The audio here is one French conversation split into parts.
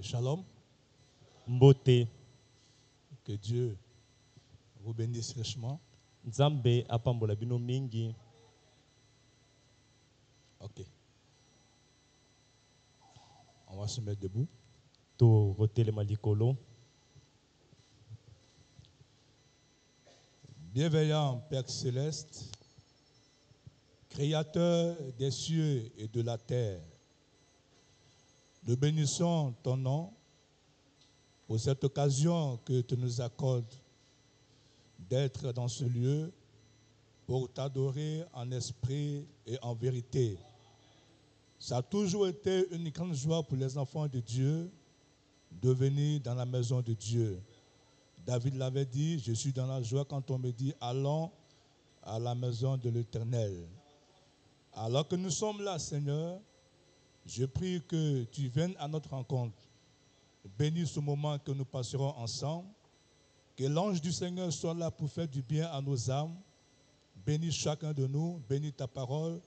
Shalom. Mbote. Que Dieu vous bénisse richement. Nzambe apambola bino mingi. Ok. On va se mettre debout. To rotelema likolo. Bienveillant Père Céleste, Créateur des cieux et de la terre, nous bénissons ton nom pour cette occasion que tu nous accordes d'être dans ce lieu pour t'adorer en esprit et en vérité. Ça a toujours été une grande joie pour les enfants de Dieu de venir dans la maison de Dieu. David l'avait dit, je suis dans la joie quand on me dit, allons à la maison de l'Éternel. Alors que nous sommes là, Seigneur, je prie que tu viennes à notre rencontre. Bénis ce moment que nous passerons ensemble. Que l'ange du Seigneur soit là pour faire du bien à nos âmes. Bénis chacun de nous, bénis ta parole.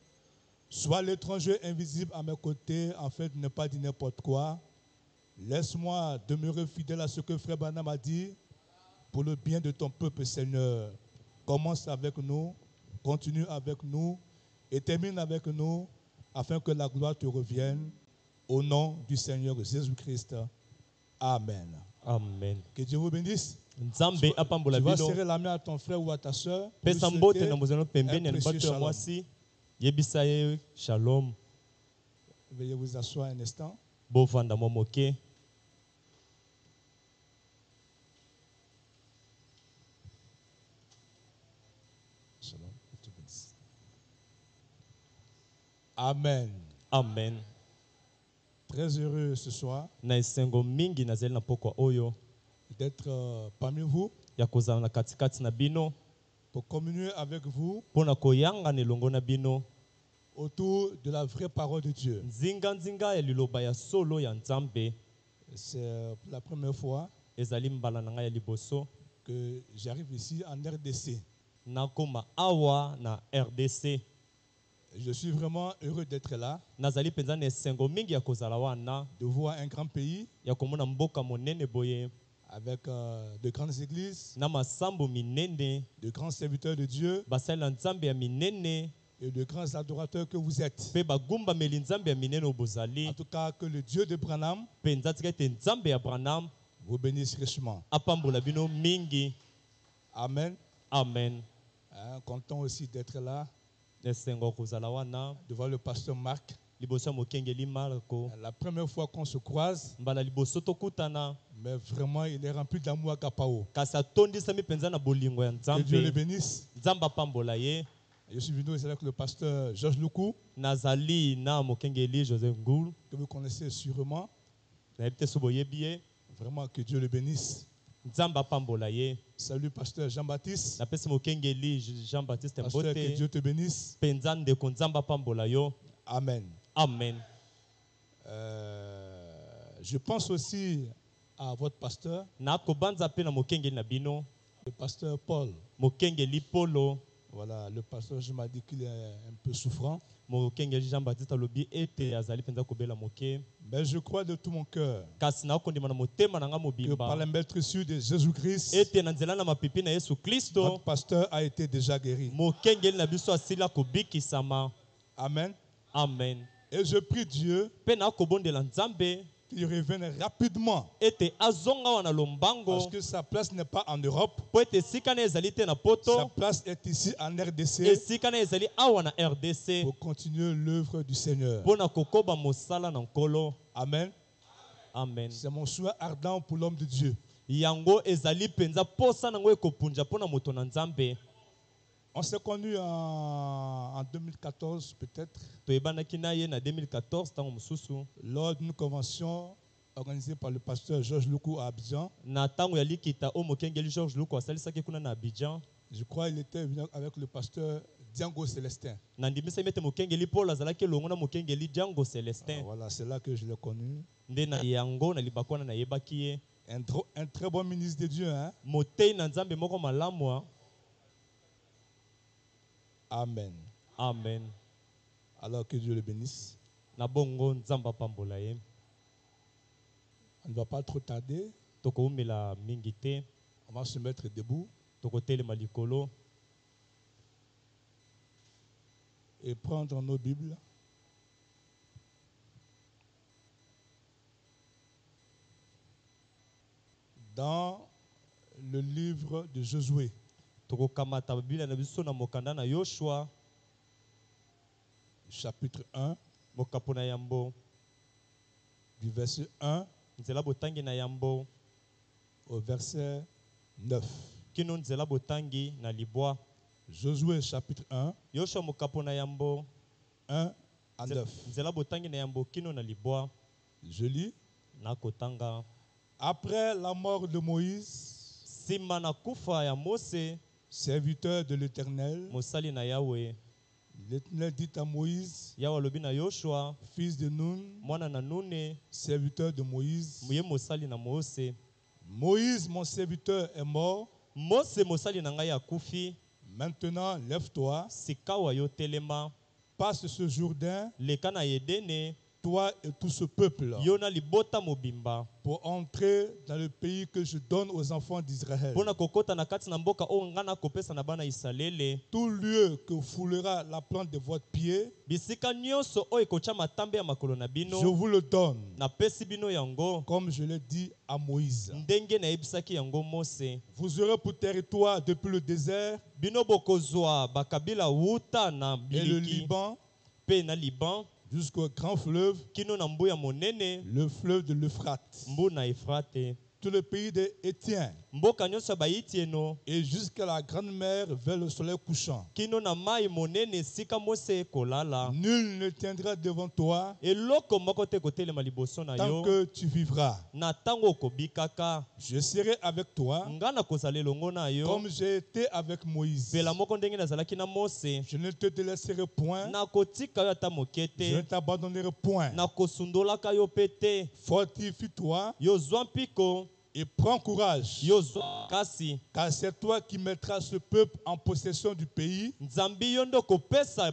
Sois l'étranger invisible à mes côtés, en fait, ne pas dire n'importe quoi. Laisse-moi demeurer fidèle à ce que Frère Branham a dit pour le bien de ton peuple, Seigneur. Commence avec nous, continue avec nous et termine avec nous afin que la gloire te revienne au nom du Seigneur Jésus-Christ. Amen. Amen. Que Dieu vous bénisse. Nzambe apambola Tu vas bino. serrer la main à ton frère ou à ta soeur. Pesa mbote na mozano pembeni un na précieux bato ya shalom. mwasi. Yebisa ye shalom. Veuillez vous asseoir un instant. Bovanda mwa moke. Shalom. Que Dieu bénisse. Amen. Amen. Très heureux ce soir Na esengo mingi nazeli na pokwa oyo d'être parmi vous ya kozala na katikati na bino pour communier avec vous mpona koyangana elongo na bino autour de la vraie parole de Dieu. nzinga ya liloba ya solo ya Nzambe. C'est la première fois Ezali mbala na ngai ya liboso que j'arrive ici en RDC. nakoma awa na RDC. Je suis vraiment heureux d'être là, Nazali penza na esengo mingi ya kozala wana de voir un grand pays ya komona mboka monene boye avec de grandes églises, na masambo minene de grands serviteurs de Dieu basali na Nzambe ya minene et de grands adorateurs que vous êtes. pe bagumbameli Nzambe ya minene obozali. En tout cas, que le Dieu de Branham Penza tika ete Nzambe ya Branham vous bénisse richement. apambola bino mingi. Amen. Amen. Content aussi d'être là, Esengo kozala wana de voir le pasteur Marc. liboso ya mokengeli Marko. La première fois qu'on se croise, Mbala liboso tokutana mais vraiment, il est rempli d'amour à Kapao. kasi atondisami penza na bolingo ya Que Dieu le Nzambe. bénisse. Nzambe apambola ye. Je suis venu aussi avec le pasteur Georges Loukou, Nazali na mokengeli Joseph Ngoul. que vous connaissez sûrement. Nayebi te so boyebi ye. Vraiment, que Dieu le bénisse. Nzambe apambola ye. Salut, pasteur Jean-Baptiste. Napesi mokengeli Jean-Baptiste Pasteur, que Mbote. Dieu te bénisse. Penza ndeko Nzambe apambola yo. Amen. Amen. Je pense aussi à votre pasteur, Nakobanza pe na mokengeli na bino. le pasteur Paul. Mokengeli Polo. Voilà, le pasteur, je m'ai dit qu'il est un peu souffrant. Mokengeli Jean-Baptiste alobi ete azali penza kobela moke. Mais je crois de tout mon cœur Kasi nakondima na motema na nga que par mobimba la maîtrise de Jésus-Christ, ete na nzela na mapipi na Yesu Kristo votre pasteur a été déjà guéri. mokengeli na biso asila kobikisama. Amen. Amen. Et je prie Dieu Pe nakobondela Nzambe qu'il revienne rapidement. ete azonga wana Parce lombango que sa place n'est pas en Europe. po ete esika na ezali te na Sa poto, place est ici en RDC esika na ezali awa na RDC pour continuer l'œuvre du Seigneur. mpona kokoba mosala na nkolo. Amen. Amen. C'est mon souhait ardent pour l'homme de Dieu. Yango ezali penza posa nango ekopunja mpona moto na Nzambe. On s'est connus en 2014 peut-être, Toyebanaki na ye na 2014 ntango mosusu lors d'une convention organisée par le pasteur Georges Loukou à Abidjan. na ntango ya likita oyo mokengeli Georges Luku asalisaki kuna na Abidjan. Je crois qu'il était venu avec le pasteur Diango Célestin. Nandimisami ete mokengeli Paul azalaki elongo na mokengeli Django Célestin. Voilà, c'est là que je l'ai connu. Nde na yango na libako wana nayebaki ye. Un très bon ministre de Dieu. Hein? Motei na Nzambe moko malamu. Amen. Amen. Alors que Dieu le bénisse. Na bongo Nzambe apambola ye. On ne va pas trop tarder. tokoumela mingi te, On va se mettre debout tokotelema likolo et prendre nos Bibles. Dans le livre de Josué, tokokamata Biblia na biso na mokanda na Yoshua chapitre 1, mokapo na yambo, du verset 1 nzela botangi na yambo au verset 9. kino nzela botangi na libwa. Josué chapitre 1, Yoshua mokapo na yambo 1 à 9. nzela botangi na yambo kino na libwa. Je lis. Na kotanga, Après la mort de Moïse, sima na kufa ya Mose serviteur de l'Éternel, mosali na Yawe, l'Éternel dit à Moïse, Yawe alobi na Yoshua fils de Nun, mwana na Nune, serviteur de Moïse, ye mosali na Mose. Moïse, mon serviteur, est mort. Mose mosali na ngai akufi, Maintenant, lève-toi, sikawa yo telema, passe ce Jourdain, leka na Yedene, toi et tout ce peuple, yo na libota mobimba, pour entrer dans le pays que je donne aux enfants d'Israël. pona kokota na kati na mboka o ngana kopesa na bana Israele. Tout lieu que foulera la plante de votre pied, Bisika nyonso o ekocha matambe ya makolo na je bino, vous le donne, na pesi bino yango, comme je l'ai dit à Moïse. ndenge na yebisaki yango Mose. Vous aurez pour territoire depuis le désert Bino bokozwa bakabila wuta na et le biliki Liban pe na Liban jusqu'au grand fleuve, kino na mbu ya monene, le fleuve de l'Euphrate, mbu na Efrate, tout le pays des Hétiens mboka nyonso ya Baiti eno, et jusqu'à la grande mer vers le soleil couchant. kino na mai monene esika Mose ekolala. Nul ne tiendra devant toi Eloko moko te kotelema liboso na tant yo, que tu vivras. na ntango okobikaka, Je serai avec toi nga nakozala elongo na yo, comme j'ai été avec Moïse. mpela moko ndenge nazalaki na Mose. Je ne te délaisserai point, Nakotika yo ata moke je ne te, t'abandonnerai point. nakosundolaka yo pe te. Fortifie-toi Yo zwa mpiko, et prends courage, yo zwa kasi, car c'est toi qui mettras ce peuple en possession du pays nzambi yo nde okopesa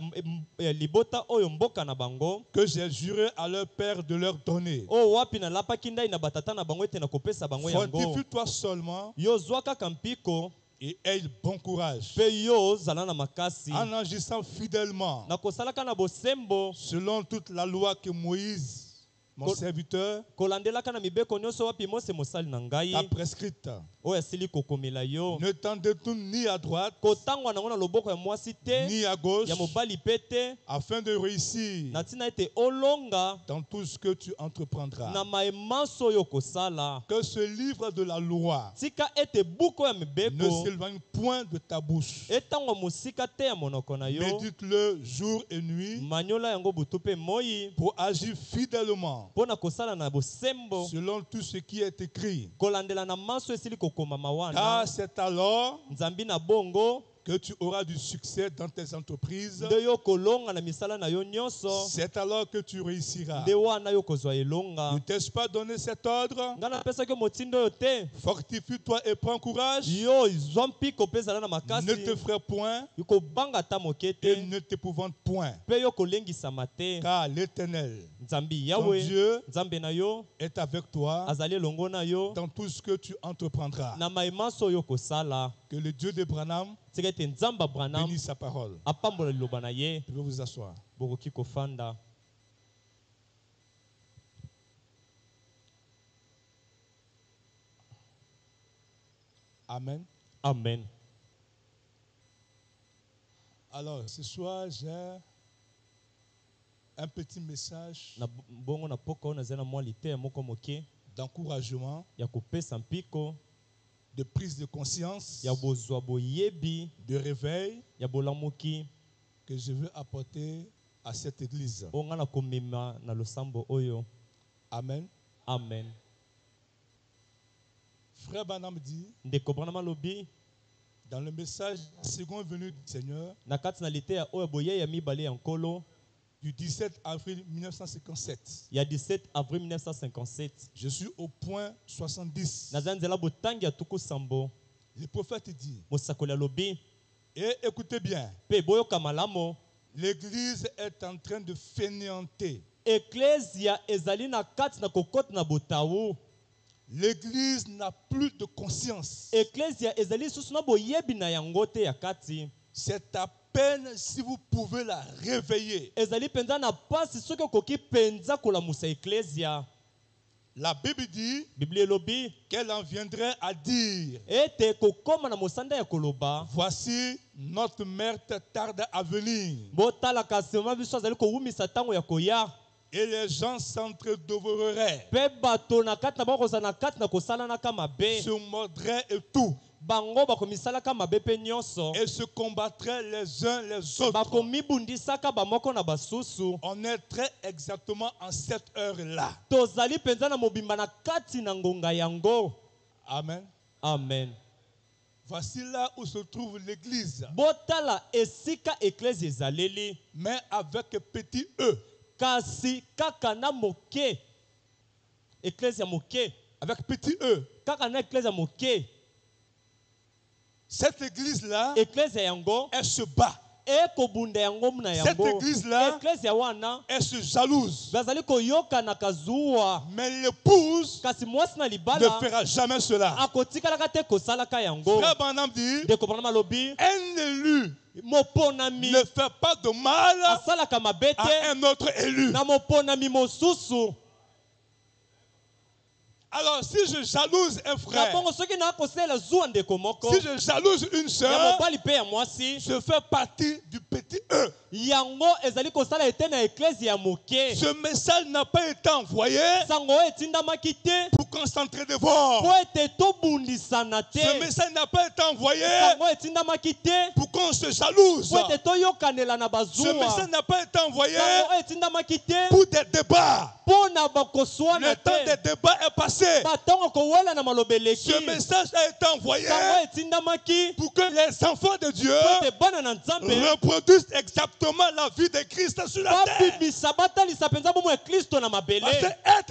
libota oyo mboka na bango, que j'ai juré à leur père de leur donner. oyo wapi nalapaki ndai na batata na bango ete nakopesa bango yango. Fortifie-toi seulement Yo zwa kaka mpiko, et aie bon courage, pe yo zala na makasi, en agissant fidèlement nakosalaka na bosembo, selon toute la loi que Moïse, mon serviteur, kolandelaka na mibeko nyonso wapi Mose mosali na ngai, t'a prescrite. oyo asili kokomela yo. Ne t'en détourne ni à droite, Kotangwa nango na loboko ya mwasi te, ni à gauche, ya mobali pe te, afin de réussir na ntina ete olonga dans tout ce que tu entreprendras. na maemanso oyo kosala. Que ce livre de la loi Tika ete buku ya ne mibeko s'éloigne point de ta bouche. etangwa mosika te ya monoko na yo, Médite-le jour et nuit manyola yango butu pe moi, pour agir fidèlement mpo na kosala na bosembo, selon tout ce qui est écrit. kolandela na manso esili kokomama wana. Car c'est alors Nzambi na bongo que tu auras du succès dans tes entreprises. nde yo kolonga na misala na yo nyonso, C'est alors que tu réussiras. nde wana yo kozwa elonga. Ne t'ai-je pas donné cet ordre? Nga napesaki yo motindo oyo te, Fortifie-toi et prends courage. yo zwa mpiko mpe ezala na Ne te makasi, ferai point yo kobanga ata moke et te, ne t'épouvante point. mpe yo kolengisama te. Car l'Éternel, Nzambi ton Yawe, Dieu, Nzambe na yo est avec toi azali elongo na yo dans tout ce que tu entreprendras. na maemanso oyo kosala. Que le Dieu de Branham Tika ete Nzambe Abraham bénisse sa parole. apambola liloba na ye. Je vais vous asseoir. Bokoki kofanda. Amen. Amen. Alors, ce soir, j'ai un petit message Na bongo na poka oyo nazali na mwa liteya moko moke d'encouragement, ya kopesa mpiko, de prise de conscience, ya bozwa boyebi, de réveil ya bolamuki que je veux apporter à cette église. oyo nga na komema na losambo oyo. Amen. Amen. Frère Branham dit, Ndeko Branham alobi dans le message second venu du Seigneur na kati na liteya oyo boye ya mibale ya nkolo du 17 avril 1957, ya 17 avril 1957, je suis au point 70. nazali nzela botangi ya tuku sambo. Le prophète dit, Mosakoli alobi, et écoutez bien, pe boyoka malamo, l'église est en train de fainéanter. eklesia ezali na kati na kokota na botawu. L'église n'a plus de conscience. Ecclesia ezali susu na boyebi na yango te ya kati. C'est à peine si vous pouvez la réveiller. Ezali penza na pasi soki okoki penza kolamusa ecclesia. La Bible dit Biblia elobi qu'elle en viendrait à dire, ete kokoma na mosanda ya koloba voici notre meurtre tarde à venir. botalaka sema biso azali kowumisa ntango ya koya. Et les gens s'entre-dévoreraient, Mpe bato na kati na bango kozala na kati na kosalanaka mabe. se mordraient et tout, Bango bakomisalaka mabe mpe nyonso. et se combattraient les uns les autres. Bakomibundisaka bamoko na basusu. On est très exactement en cette heure-là. Tozali penza na mobimba na kati na ngonga yango. Amen. Amen. Voici là où se trouve l'église, Botala esika eklesi ezaleli. mais avec petit e. Kasi kaka na moke. Eklesi ya moke. Avec petit e. Kaka na eklesi ya moke. Cette église-là, Eklesi ya yango. elle se bat. Ekobunda yango na Cette yango. église-là, Eklesi ya wana. elle se jalouse. Bazali koyoka na kazuwa. Mais l'épouse Kasi mwasi na ne libala. fera jamais cela. Akotikalaka te kosalaka yango. Frère Branham dit, De comprendre malobi. un élu Moponami. ne fait pas de mal Asalaka mabete. à un autre élu. Na moponami mosusu. Alors, si je jalouse un frère, Kabongo soki na kosela zuwa ndeko moko. si je jalouse une Ya sœur, mobali pe ya mwasi. je fais partie du petit E. Yango ezali kosala ete na eklesi ya moke. Ce message n'a pas été envoyé Sango etindamaki te. pour qu'on s'entre-dévore. Po ete tobundisana te. Ce message n'a pas été envoyé Sango etindamaki te. pour qu'on se jalouse. Po ete toyokanela na Ce bazuwa. message n'a pas été envoyé Sango etindamaki te. pour des débats. Po na bakoswana Le temps des te. débats est passé. Batongo kowela na malobeleki. Ce message a été envoyé Sango etindamaki. pour que les enfants de Dieu Po ete bana na nzambe. reproduisent exactement la vie de Christ sur la terre. Babibisa batalisa penza bomo ya Kristo na mabele. Parce que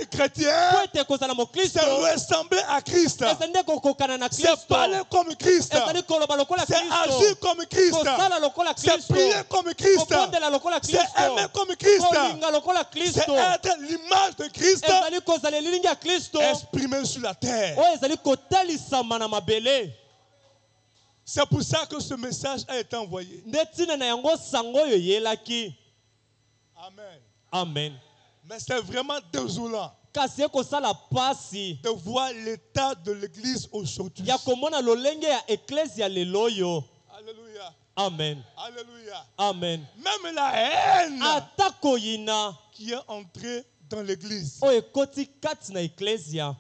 être chrétien, Po ete kozala mokristo. c'est ressembler à Christ. Ezali nde kokokana na C'est Kristo. parler comme Christ. Ezali koloba lokola C'est Kristo. agir comme Christ. Kosala lokola C'est Kristo. prier comme Christ. Kobondela lokola C'est Kristo. aimer comme Christ. Kolinga lokola C'est Kristo. être l'image de Christ Ezali kozala elilingi ya Kristo. exprimée sur la terre. Oyo ezali kotalisama na mabele. C'est pour ça que ce message a été envoyé. Nde ntina na yango sango oyo eyelaki. Amen. Amen. Mais c'est vraiment désolant Kasi ekosala pasi de voir l'état de l'église aujourd'hui. ya komona lolenge ya eklesi ya lelo oyo. Alléluia. Amen. Alléluia. Amen. Même la haine Ata koyina qui est entrée dans l'église. oyo ekoti kati na eklesia.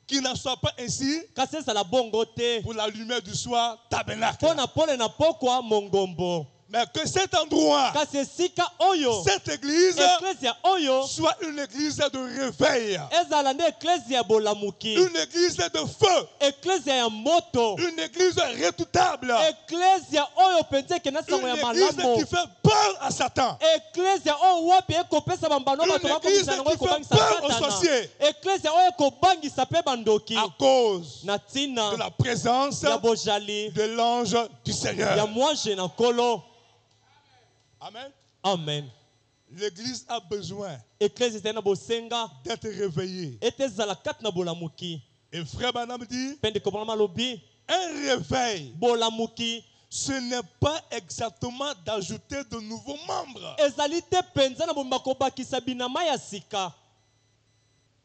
Qu'il n'en soit pas ainsi Kasi ezala bongo te. pour la lumière du soir tabernacle. Mpo na pole na pokwa mongombo. Mais que cet endroit, Kasi esika oyo. cette église, Eklesia oyo. soit une église de réveil. Ezala nde eklesia ya bolamuki. Une église de feu. Eklesia ya moto. Une église redoutable. Eklesia oyo penza ekenda sango ya Une église malamu. qui fait peur à Satan. Eklesia oyo wapi ekopesa bambano bato Une bakomisa église yango qui fait ekobangisa peur aux satana. sorciers. Eklesia oyo ekobangisa mpe bandoki. À cause Na ntina de la présence ya bojali de l'ange du ya Seigneur. mwanje na nkolo. Amen. Amen. L'église a besoin Eklesia ezali na bosenga d'être réveillée. ete ezala kati na bolamuki. Et frère Branham dit, Mpe ndeko Branham alobi un réveil, bolamuki ce n'est pas exactement d'ajouter de nouveaux membres. ezali te penza na bomba kobakisa binama ya sika.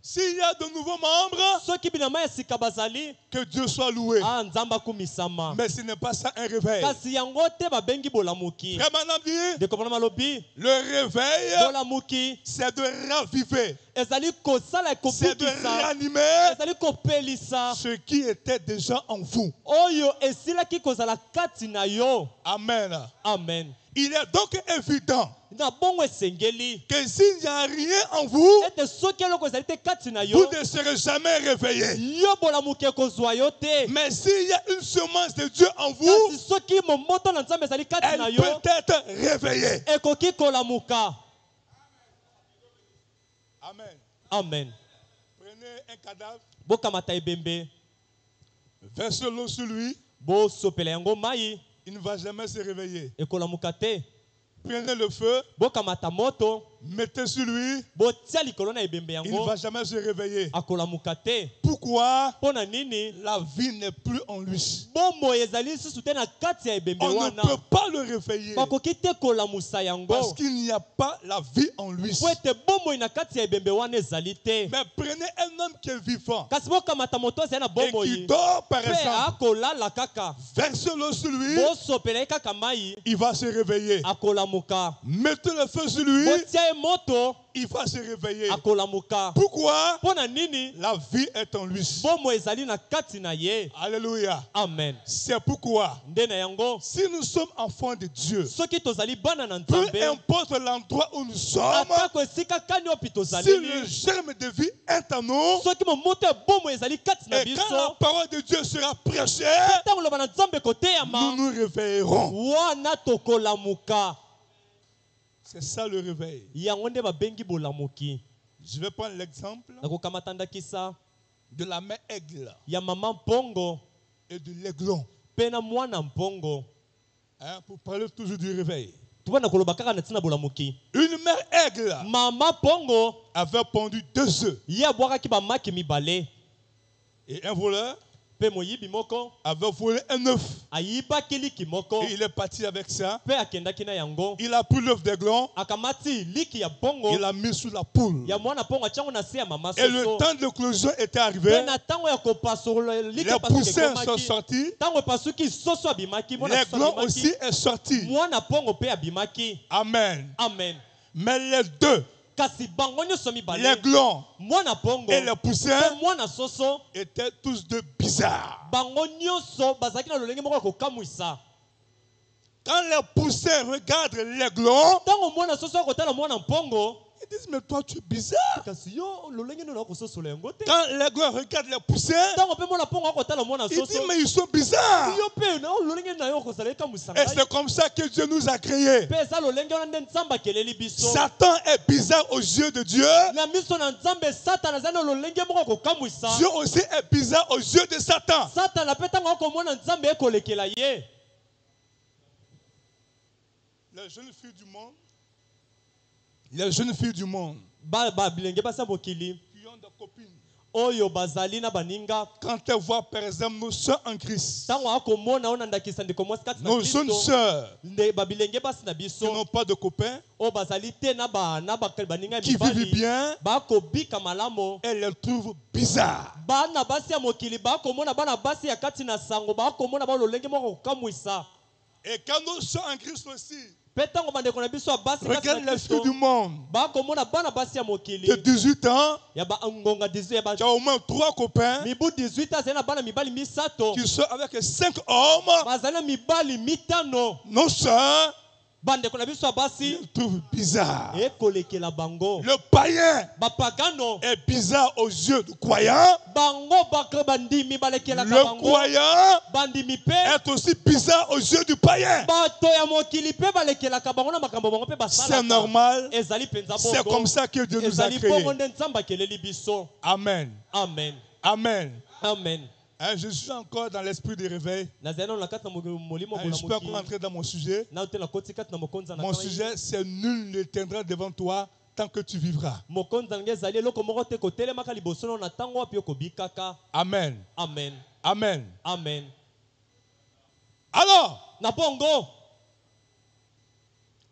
S'il y a de nouveaux membres, Soki binama ya sika bazali, que Dieu soit loué. nzambe akumisama. Mais ce n'est pas ça un réveil. Kasi yango te babengi bolamuki. Frère Branham dit, Ndeko Branham alobi le réveil, bolamuki c'est de raviver, ezali kosala c'est de ekobikisa, réanimer ezali kopelisa ce qui était déjà en vous. oyo esilaki kozala kati na yo. Amen. Amen. Il est donc évident Na bongo esengeli que s'il n'y a rien en vous, ete soki eloko ezali te kati na vous yo, ne serez jamais réveillé. yo bolamuki ekozwa yo te. Mais s'il y a une semence de Dieu en vous, Kasi soki momoto na nzambe ezali kati na elle yo, peut être réveillée. ekoki kolamuka. Amen. Amen. Prenez un cadavre, Bokamata ebembe, versez l'eau sur lui, bosopela yango mai, il ne va jamais se réveiller. ekolamuka te. Prenez le feu, Bokamata moto, mettez sur lui, botia likolo na ebembe il ne yango va jamais se réveiller. akolamuka te. Pourquoi? Pona nini La vie n'est plus en lui. bomoi ezali lisusu te na kati ya ebembe On ne wana peut pas le réveiller bakoki te kolamusa yango parce qu'il n'y a pas la vie en lui. po ete bomoi na kati ya ebembe wana ezali te. Mais prenez un homme qui est vivant kasi bokamata moto azali na et qui bomoi dort par mpe exemple. akolala kaka Versez-le sur lui, bosopela ye kaka mai il va se réveiller. akolamuka. Mettez le feu sur lui, botia ye moto il va se réveiller. akolamuka. Pourquoi? Pona nini La vie est en lui. bomoi ezali na kati na ye. Alléluia. Amen. C'est pourquoi, nde na yango si nous sommes enfants de Dieu, soki tozali bana na peu nzambe importe l'endroit où nous sommes, atako esika kani opi si tozaleli le germe de vie est en nous, soki momoto ya bomoi ezali kati na et quand la biso parole de Dieu sera prêchée, ntango loba na nzambe nous koteyama nous réveillerons. wana tokolamuka. C'est ça le réveil. yango nde babengi bolamuki. Je vais prendre l'exemple nakokamata ndakisa de la mère aigle ya mama mpongo et de l'aiglon. mpe na mwana mpongo. Hein, pour parler toujours du réveil. tobanda koloba kaka na ntina bolamuki. Une mère aigle mama mpongo avait pondu 2 œufs ye abwakaki bamaki mibale et un voleur mpe moyibi moko avait volé un œuf. ayibaki liki moko Et il est parti avec ça. mpe akendaki na yango. Il a pris l'œuf d'aiglon, akamati liki ya mpongo il l'a mis sous la poule. ya mwana mpongo atiango na se ya mama Et le soso. temps de l'éclosion était mpe arrivé. na ntango ya kopasukola liki Les poussins sont sortis. ntango epasuki soso abimaki mwana soso L'aiglon aussi abimaki est sorti. mwana mpongo mpe abimaki. Amen. Amen. Mais les deux, kasi bango nyonso mibale l'aiglon mwana mpongo et les poussins, mpe mwana soso étaient tous deux bizarres. bango nyonso bazalaki na lolenge moko ya kokamwisa. Quand les poussins regardent l'aiglon, ntango mwana soso akotala mwana mpongo ils disent, mais toi tu es bizarre. kasi yo lolenge nini okososola yango te. Quand l'aiglon regarde les poussins, ntango mpe mwana mpongo akotala mwana il dit, soso mais ils sont bizarres. yo mpe na lolenge na yo okozala ekamwisa Et ngai. c'est comme ça que Dieu nous a créés. mpe eza lolenge wana nde nzambe akeleli biso. Satan est bizarre aux yeux de Dieu. na miso na nzambe satana azali na lolenge moko ya kokamwisa. Dieu aussi est bizarre aux yeux de Satan. satana mpe ntango akomona nzambe ekolekela ye. Les jeunes filles du monde, les jeunes filles du monde bilenge basi ya mokili qui ont des copines, oyo bazali na baninga quand elles voient par exemple nos soeurs en Christ, ntango akomona oyo na ndakisa ndeko mwasi kati na nos jeunes kristo soeurs babilenge basi na qui biso n'ont pas de copains, oyo bazali te na baninga ya qui vivent mibali bien, bakobika malamu. elles les trouvent bizarres. bana basi ya mokili bakomona bana basi ya kati na sango bakomona balolenge moko kokamwisa. Et quand nos soeurs en Christ aussi mpe ntango bandeko na biso ya basi kati regardent na les filles du kristo monde bakomona bana basi ya mokili de 18 ans, ya bangonga 18 qui ont au moins 3 copains, mibu 18 azali na bana mibali misato qui sont avec 5 hommes, bazali na mibali mitano. nos soeurs bandeko na biso ya basi les trouvent bizarres. ekolekela bango. Le païen bapagano est bizarre aux yeux du croyant. bango bandimi balekelaka Le bango. croyant bandimi mpe est aussi bizarre aux yeux du païen. bato ya mokili mpe balekelaka bango na makambo bango mpe C'est basalaka. normal. ezali mpenza C'est bongo. comme ça que Dieu nous a ezali bongo créés. nde nzambe akeleli biso. Amen. amen. Amen. amen. Hein, je suis encore dans l'esprit de réveil. nazali nano na kati na molimo Hein, je peux encore entrer dans mon sujet. nao te nakoti kati na mokonzi na Mon sujet, c'est nul ne tiendra devant toi tant que tu vivras. mokonzi na ngai ezali eloko moko te kotelemaka liboso no na ntango wapi okobikaka. Amen. amen. Amen. amen. Alors, na bongo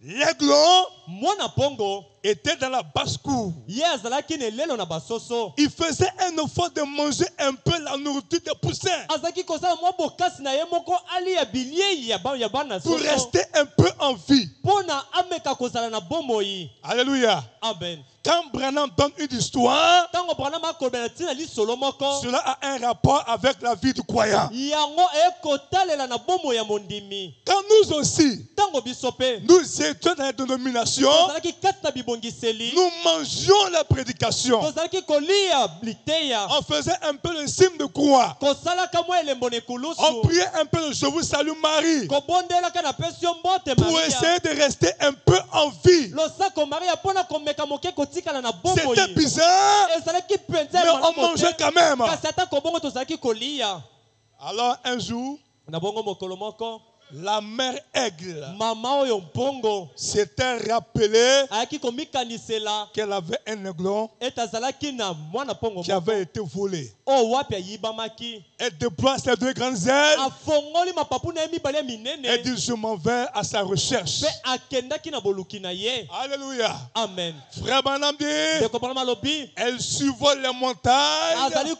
l'aiglon mwana mpongo était dans la basse-cour. ye azalaki na elelo na basoso. Il faisait un effort de manger un peu la nourriture des poussins azalaki kozala mwa bokasi na ye moko alia biliei ya bana pour soso rester un peu en vie. mpo na ameka kozala na bomoi. Alléluia. amen. Quand Branham donne une histoire, ntango branama akolobela ntina lisolo moko cela a un rapport avec la vie du croyant. yango ekotalela na bomoi ya mondimi. Quand nous aussi, ntango biso mpe nous étions dans la dénomination, tozalaki kati na bibongiseli nous mangions la prédication. tozalaki kolia liteya On faisait un peu le signe de croix. kosalaka mwa elembo na On ekulusu priait un peu le Je vous salue Marie kobondelaka na pesi yo mbote pour maria essayer de rester un peu en vie. losako maria mpo na komeka moke kotikala na bomoi. C'était bizarre, ezalaki mpenza mais ya on malamu mangeait te quand même. kasi ata kobongo tozalaki kolia. Alors un jour, na bongo mokolo moko La mère aigle mama oyo mpongo s'était rappelée ayaki komikanisela qu'elle avait un aiglon ete azalaki na mwana mpongo qui avait été volé. oyo wapi ayibamaki. Elle déploie ses deux grandes ailes afongoli mapapu na ye mibale ya minene et dit je m'en vais à sa recherche. mpe akendaki na boluki na ye. Alléluia. Amen. Frère Branham dit, ndeko Branham alobi elle survole les montagnes, azali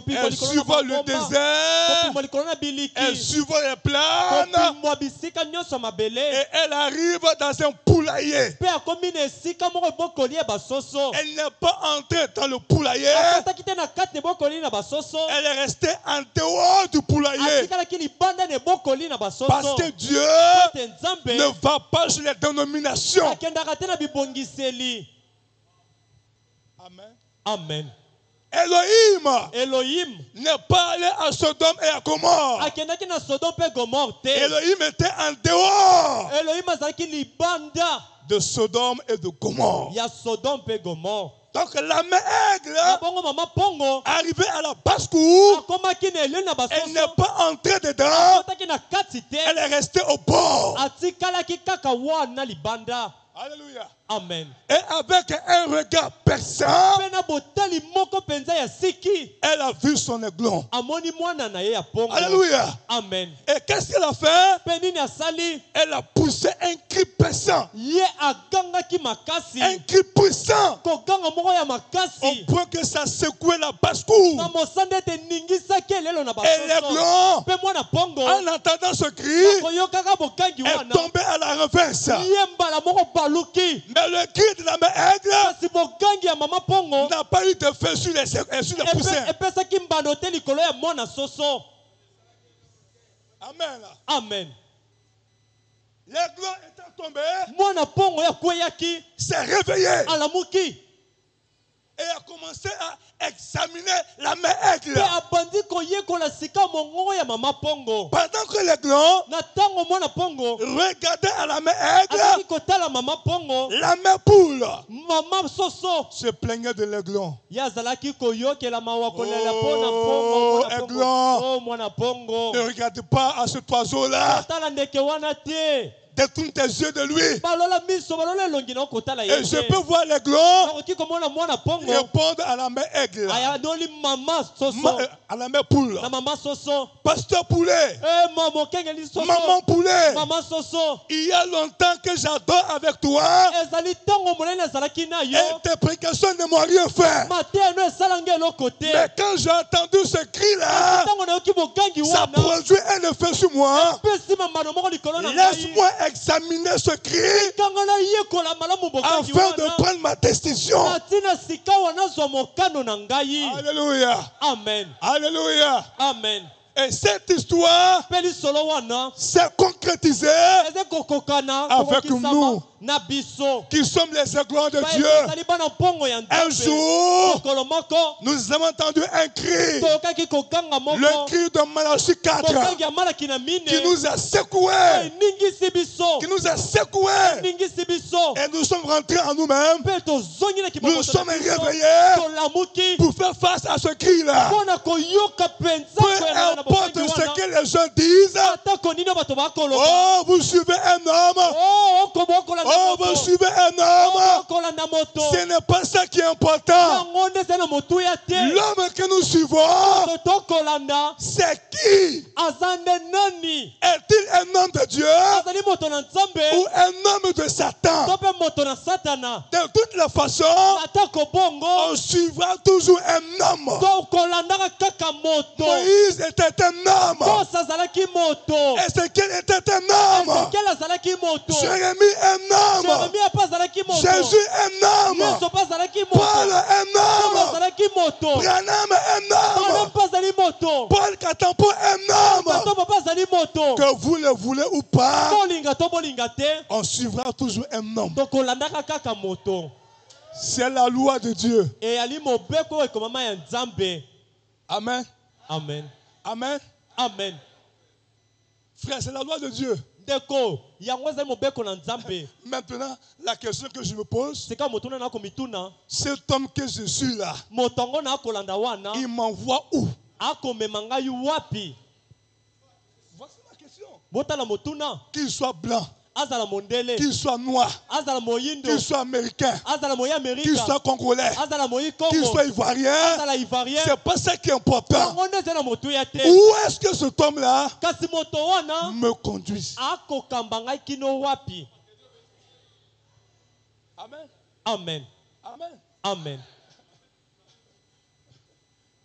elle survole le désert, kopima likolo na biliki elle survole les plaines kopimwa bisika nyonso mabele et elle arrive dans un poulailler. mpe akomi na esika moko ebokoli ya basoso. Elle n'est pas entrée dans le poulailler, akotaki te na kati na ebokoli na basoso. elle est restée en dehors du poulailler. atikalaki libanda na ebokoli na basoso. Parce que Dieu te nzambe ne va pas sur les dénominations. akendaka te na bibongiseli. Amen. Amen. Elohim Elohim n'est pas allé à Sodome et à Gomorre. akendaki na Sodome mpe Gomorre te. Elohim était en dehors Elohim azalaki libanda de Sodome et de Gomorre. ya Sodome mpe Gomorre. Donc la mère aigle, bongo mama pongo arrivée à la basse-cour, akomaki na elio na elle n'est basoso pas entrée dedans, akotaki na kati te elle est restée au bord. atikalaki kaka wana libanda. Alléluia. Amen. Et avec un regard perçant, mpe na botali moko mpenza ya siki elle a vu son aiglon. amoni mwana na ye ya pongo. Alléluia. Amen. Et qu'est-ce qu'elle a fait? mpe nini asali Elle a poussé un cri perçant, ye agangaki makasi un cri puissant, koganga moko ya au makasi point que ça secouait la basse-cour. na mosanda ete ningisaki elelo na Et basoso. l'aiglon, mpe mwana pongo en entendant ce cri, koyokaka bokangi est wana tombé à la reverse. ye mbala moko baluki. Mais le cri de la mère aigle kasi bokangi ya mama pongo n'a pas eu d'effet sur les poussins. epesaki mbando te likolo ya mwana soso. Amen. Amen. L'aiglon étant tombé, mwana pongo yakweyaki s'est réveillé alamuki et a commencé à examiner la mère aigle. mpe abandi koyekola sika mongongo ya mama pongo. Pendant que l'aiglon na ntango mwana pongo regardait à la mère azalaki aigle, kotala mama pongo, la mère poule mama soso se plaignait de l'aiglon. ye azalaki koyokela mawa kolela Oh, mpo na pongo. Mwana pongo. aiglon. Oh, mwana pongo Ne regarde pas à cet oiseau-là. kotala ndeke wana te. Détourne tes yeux de lui. balola miso balola elongi na okotala ye Et je te. peux voir l'aiglon nakoki komona mwana pongo répondre à la mère aigle, ayandoli mama soso à la mère poule. na mama soso. Pasteur poulet, mokengeli soso maman poulet, mama soso. il y a longtemps que j'adore avec toi ezali ntango monene ezalaki na yo et tes précautions ne m'ont rien fait. mateya no esalanga eloko te. Mais quand j'ai entendu ce cri-là, ntango nayoki bokangi ça wana produit un effet sur moi. pesi mamano moko likolo na ngai Laisse-moi examiner ce cri ntango nayekola malamu bokangi afin de wana prendre ma décision. natina sika wana zwa mokano na ngai. Alléluia. Amen. Alléluia. Amen. Et cette histoire mpe lisolo wana s'est concrétisée eza kokokana avec kokokisama nous na biso qui sommes les aiglons de Dieu. ezali bana mpongo ya Un nzambe. jour, mokolo moko nous avons entendu un cri, tokaki kokanga le moko cri de Malachie 4, kokangi ya malaki na mine qui nous a secoués, eningisi biso qui nous a secoués. eningisi biso Et nous sommes rentrés en nous-mêmes. mpe tozongi na Nous kiboko sommes na biso. réveillés tolamuki pour faire face à ce cri-là. mpo na koyoka mpenza Peu koyelana na importe bokangi ce wana. que les gens disent. atako nini bato bakoloba. Oh, vous suivez un homme. okobokolanda Oh, vous moto suivez un homme. okolanda moto Ce n'est pas ça qui est important. yango nde eza na motuya te. L'homme que nous suivons, moto tokolanda c'est qui? aza nde nani. Est-il un homme de Dieu azali moto na nzambe ou un homme de Satan? to mpe moto na satana. De toutes les façons, atako bongo on suivra toujours un homme. tokolandaka kaka moto. Moïse était un homme. mose azalaki moto. Ézéchiel était un homme. ezekiel azalaki moto. Jérémie un homme. jeremia mpe azalaki moto. Jésus un homme. yesu mpe azalaki Paul moto. un paulo homme. azalaki moto. Branham un bana homme. mpe azali moto. Paul Katampo un homme. bato mpe azali moto. Que vous le voulez ou pas, bolinga to bolinga te on suivra toujours un homme. tokolandaka kaka moto. C'est la loi de Dieu. eyali mobeko oyo ekomama ya nzambe. Amen. Amen. Amen. Amen. Frère, c'est la loi de Dieu. ndeko yango ezali mobeko na nzambe. Maintenant, la question que je me pose, sika moto na nakomituna cet homme que je suis là, moto yango na akolanda wana il m'envoie où? akomema ngai wapi. Voici ma question. botala motuna qu'il soit blanc, azala mondele qu'il soit noir, azala moyindo qu'il soit américain, azala moyi qu'il amerika soit congolais, azala moyi qu'il kongo soit ivoirien, azala ivoirien c'est pas ça qui est important. yango nde eza na motuya te Où est-ce que cet homme-là kasi moto wana me conduise? akokamba ngai kino wapi. Amen. Amen. Amen. Amen.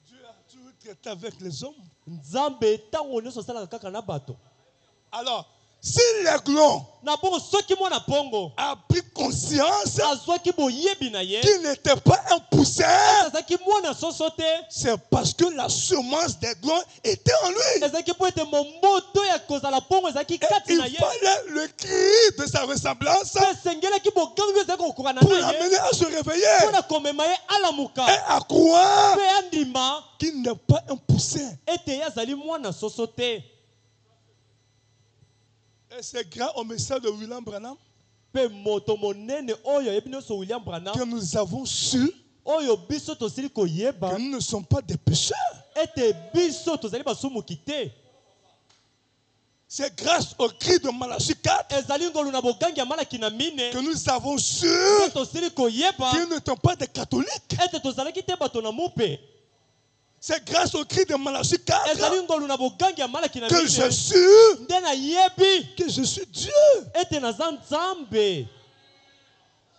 Dieu a toujours traité avec les hommes. Nzambe ntango nyonso asalaka kaka na bato. Alors, si l'aiglon Na bongo soki mwana pongo a pris conscience azwaki boyebi na ye qu'il n'était pas un poussin, azalaki mwana soso te c'est parce que la semence d'aiglon était en lui. ezalaki po ete momboto ya kozala pongo ezalaki kati na Il ye fallait le cri de sa ressemblance mpe esengelaki bogangi oyo ezalaki kokoka na pour na ye l'amener à se réveiller mpona komema ye alamuka et à croire mpe andima qu'il n'est pas un poussin. ete ye azali mwana soso te. Et c'est grâce au message de William Branham Mpe moto monene oyo yebi nyonso William Branham que nous avons su oyo biso tosili koyeba que nous ne sommes pas des pécheurs. ete biso tozali basumuki te. C'est grâce au cri de Malachie 4 ezali ngolu na bogangi ya malaki na mine que nous avons su mpe tosili koyeba qu'ils n'étaient pas des catholiques. ete tozalaki te bato na mupe. C'est grâce au cri de Malachie 4 ezali ngolu na bogangi ya malaki na que mine je suis nde nayebi que je suis Dieu. ete naza nzambe.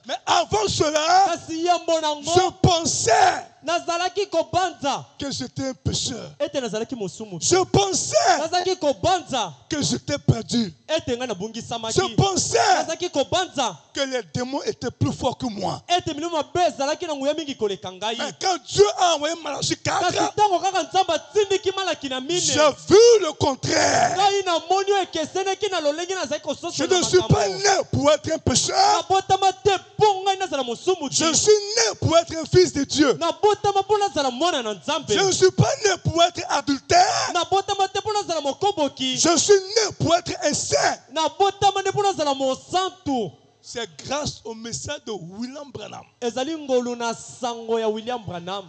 Mais avant cela, kasi yambo nango je pensais nazalaki kobanza que j'étais un pécheur. ete nazalaki mosumu te. Je pensais nazalaki kobanza que j'étais perdu. ete ngai nabungisamaki. Je pensais nazalaki kobanza que les démons étaient plus forts que moi. ete milimo mabe ezalaki na nguya mingi koleka ngai. Mais quand Dieu a envoyé Malachie kasi 4, ntango kaka nzambe atindiki malaki na mine j'ai vu le contraire. ngai namoni oyo ekeseneki na lolenge nazalaki Je kososola ne suis pas makambo. né pour être un pécheur. nabotama te mpo ngai nazala mosumu te. Je suis né pour être un fils de Dieu. nabotama mpo nazala mwana na nzambe. Je ne suis pas né pour être adultère. nabotama te mpo nazala mokoboki. Je suis né pour être un saint. nabotama nde mpo nazala mosantu. C'est grâce au message de William Branham ezali ngolu na sango ya William Branham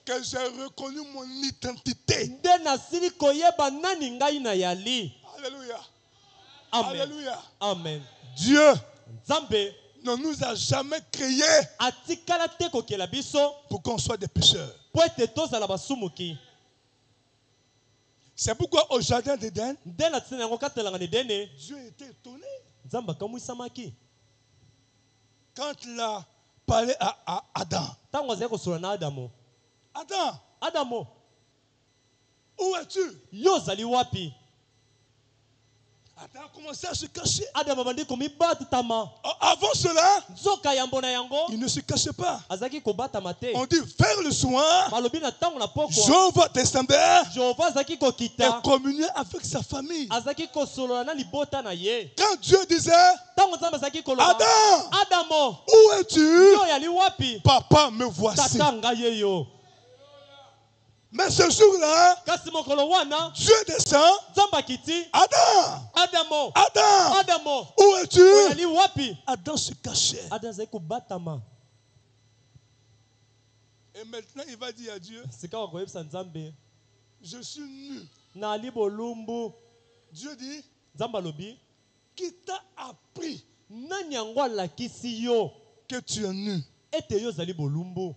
que j'ai reconnu mon identité. nde nasili koyeba nani ngai na yali. Alléluia. Amen. Alléluia. Amen. Dieu nzambe ne nous a jamais créés atikala te kokela biso pour qu'on soit des pécheurs. po ete tozala basumuki. C'est pourquoi au jardin d'Éden, nde na ntina yango katelanga na edene Dieu était étonné nzambe akamwisamaki quand il a parlé à Adam. ntango azali kosola na adamu. Adam, adamu où es-tu? yo ozali wapi? Adam a commencé à se cacher. adamu abandi komibatama. Avant cela, nzoka yambo na yango il ne se cachait pas. azalaki kobatama te. On dit vers le soir, balobi na ntango na pokwa Jehova descendait jehova azalaki et kokita communiait avec sa famille. azalaki kosolola na libota na ye. Quand Dieu disait, ntango nzambe azalaki koloba Adam, adamu où es-tu? yo yali wapi? Papa, me voici. tata ngai ye yo. Mais ce jour-là, kasi mokolo wana Dieu descend. nzambe akiti Adam, adamu Adam, adamu où es-tu? yo yali wapi? Adam se cachait. adamu azalaki kobatama. Et maintenant, il va dire à Dieu, sika wakoyebisa nzambe je suis nu. nali bolumbu. Dieu dit, nzambe alobi qui t'a appris nani yango alakisi yo que tu es nu? ete yo ozali bolumbu?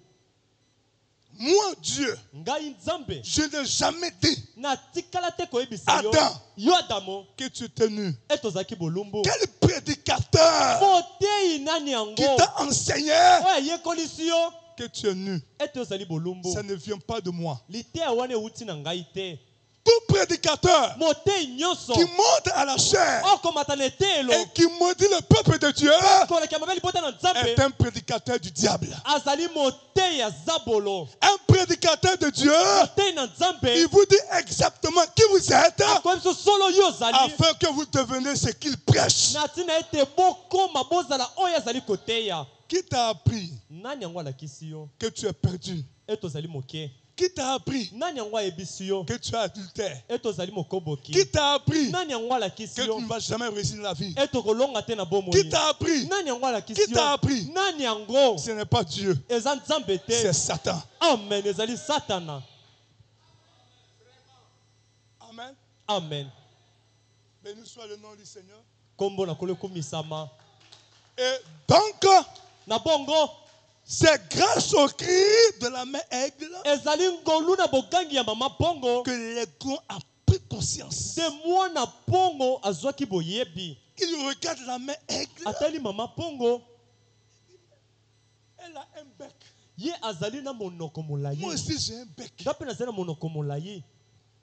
Moi, Dieu, ngai nzambe je n'ai jamais dit natikala te koyebisa yo Adam yo adamu que tu étais nu. ete ozalaki bolumbu. Quel prédicateur moteyi nani yango qui t'a enseigné oyo ayekolisi yo que tu es nu? ete ozali bolumbu? Ça ne vient pas de moi. liteya wana ewuti na ngai te. Tout prédicateur moteyi nyonso qui monte à la chair okomata na eteyelo et qui maudit le peuple de Dieu koleka mabe libota na est nzambe un prédicateur du diable. azali moteyi ya zabolo. Un prédicateur de Dieu, moteyi na il nzambe vous dit exactement qui vous êtes akoyebiso solo yo ozali afin que vous deveniez ce qu'il prêche. na ntina ete bokoma bozala oyo azali koteya. Qui t'a appris nani yango alakisi yo que tu es perdu? ete ozali moke? Qui t'a appris nani yango ayebisi yo que tu es adultère? ete ozali mokoboki? Qui t'a appris nani yango alakisi que tu yo ne vas jamais réussir dans la vie? ete okolonga te na Qui bomoi? t'a appris? nani yango alakisi Qui t'a yo? appris? nani yango? Ce n'est pas Dieu, eza nzambe c'est te. Satan. amen. ezali satana. Amen. amen. Béni soit le nom du Seigneur. Kombo na kolo kumisama. Et donc, Na bongo. c'est grâce au cri de la mère aigle Ezali ngolu na bogangi ya mama bongo. que l'aiglon a pris conscience. De mwana bongo azwaki boyebi. Il regarde la mère aigle. Atali mama bongo. Elle a un bec. Ye azali na monoko molayi. Moi aussi j'ai un bec. Ngape nazali na monoko molayi.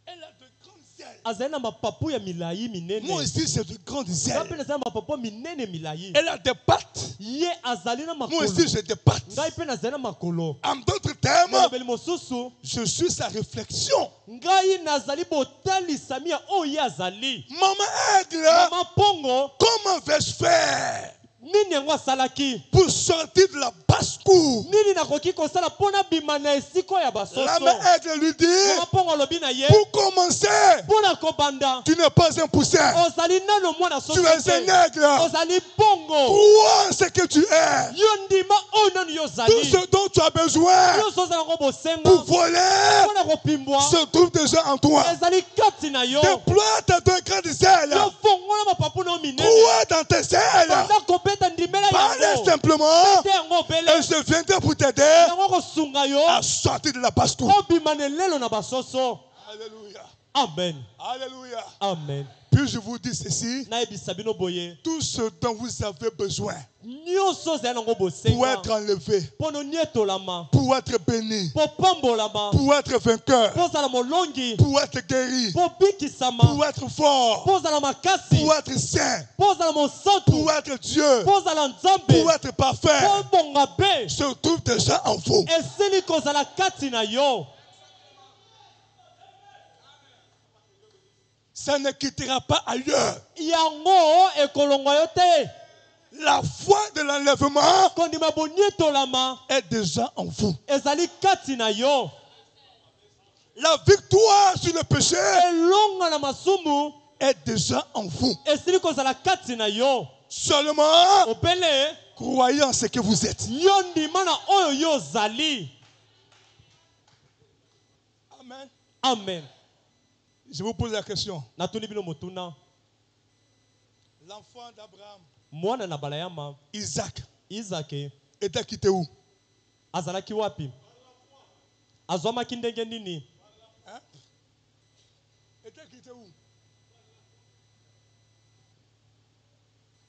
Elle a de grandes ailes. Azali na mapapu ya milayi minene. Moi aussi j'ai de grandes Ngape ailes. nazali na mapapu minene milayi. Elle a des pattes. Ye azali na makolo. Moi aussi j'ai des pattes. Ngai pe nazali na makolo. En d'autres termes, Molobeli mosusu. je suis sa réflexion. Ngai nazali botalisami ya oyo ye azali. Maman aigle, Mama pongo. comment vais-je faire Nini yango asalaki? pour sortir de la basse-cour? Nini nakoki kosala pona bima na esiko ya basoso? La mère aigle lui dit, Mama pongo alobi na ye. pour commencer, Pona kobanda. tu n'es pas un poussin, Ozali nano mwana tu soso es te. un aigle. Ozali pongo. Crois en ce que tu es. Yo ndima oyo nanu yo Tout ozali. ce dont tu as besoin Nyonso ozala yango bosenga. pour voler Pona kopimbwa. se trouve déjà en toi. Ezali kati na yo. Déploie tes deux grandes ailes. Yo fongola mapapu na yo minene. Crois dans tes ailes. Banda kobeta ndimela Parle yango. simplement Te yango obele. et je viendrai pour t'aider Yango kosunga yo. à sortir de la basse-cour. Obima na lelo na basoso. Alléluia. Amen. Alléluia. Amen. Puis je vous dis ceci, Nayebisa bino boye. tout ce dont vous avez besoin Nyonso ozali nango pour bosenga. être enlevé, Pono nietolama. pour être béni, Po pambolama. pour être vainqueur, Po zala molongi. pour être guéri, Po bikisama. pour être fort, Po zala makasi. pour être saint, Po zala mosantu. pour être Dieu, Po zala nzambe. pour être parfait, Po bonga be. se trouve déjà en vous. Esili kozala kati na yo. Ça ne quittera pas ailleurs. Yango ekolongwa yo te. La foi de l'enlèvement Kondima bonietolama. est déjà en vous. Ezali kati na yo. La victoire sur le péché Elonga na masumu. est déjà en vous. Esili kozala kati na yo. Seulement, Opele. croyez en ce que vous êtes. Yo ndima na oyo yo zali. Amen. Amen. Je vous pose la question. Natuni bino motuna. L'enfant d'Abraham, Mwana na balayama. Isaac, Isake. était quitté où? Azalaki wapi? Azwamaki ndenge nini? Hein? Était quitté où?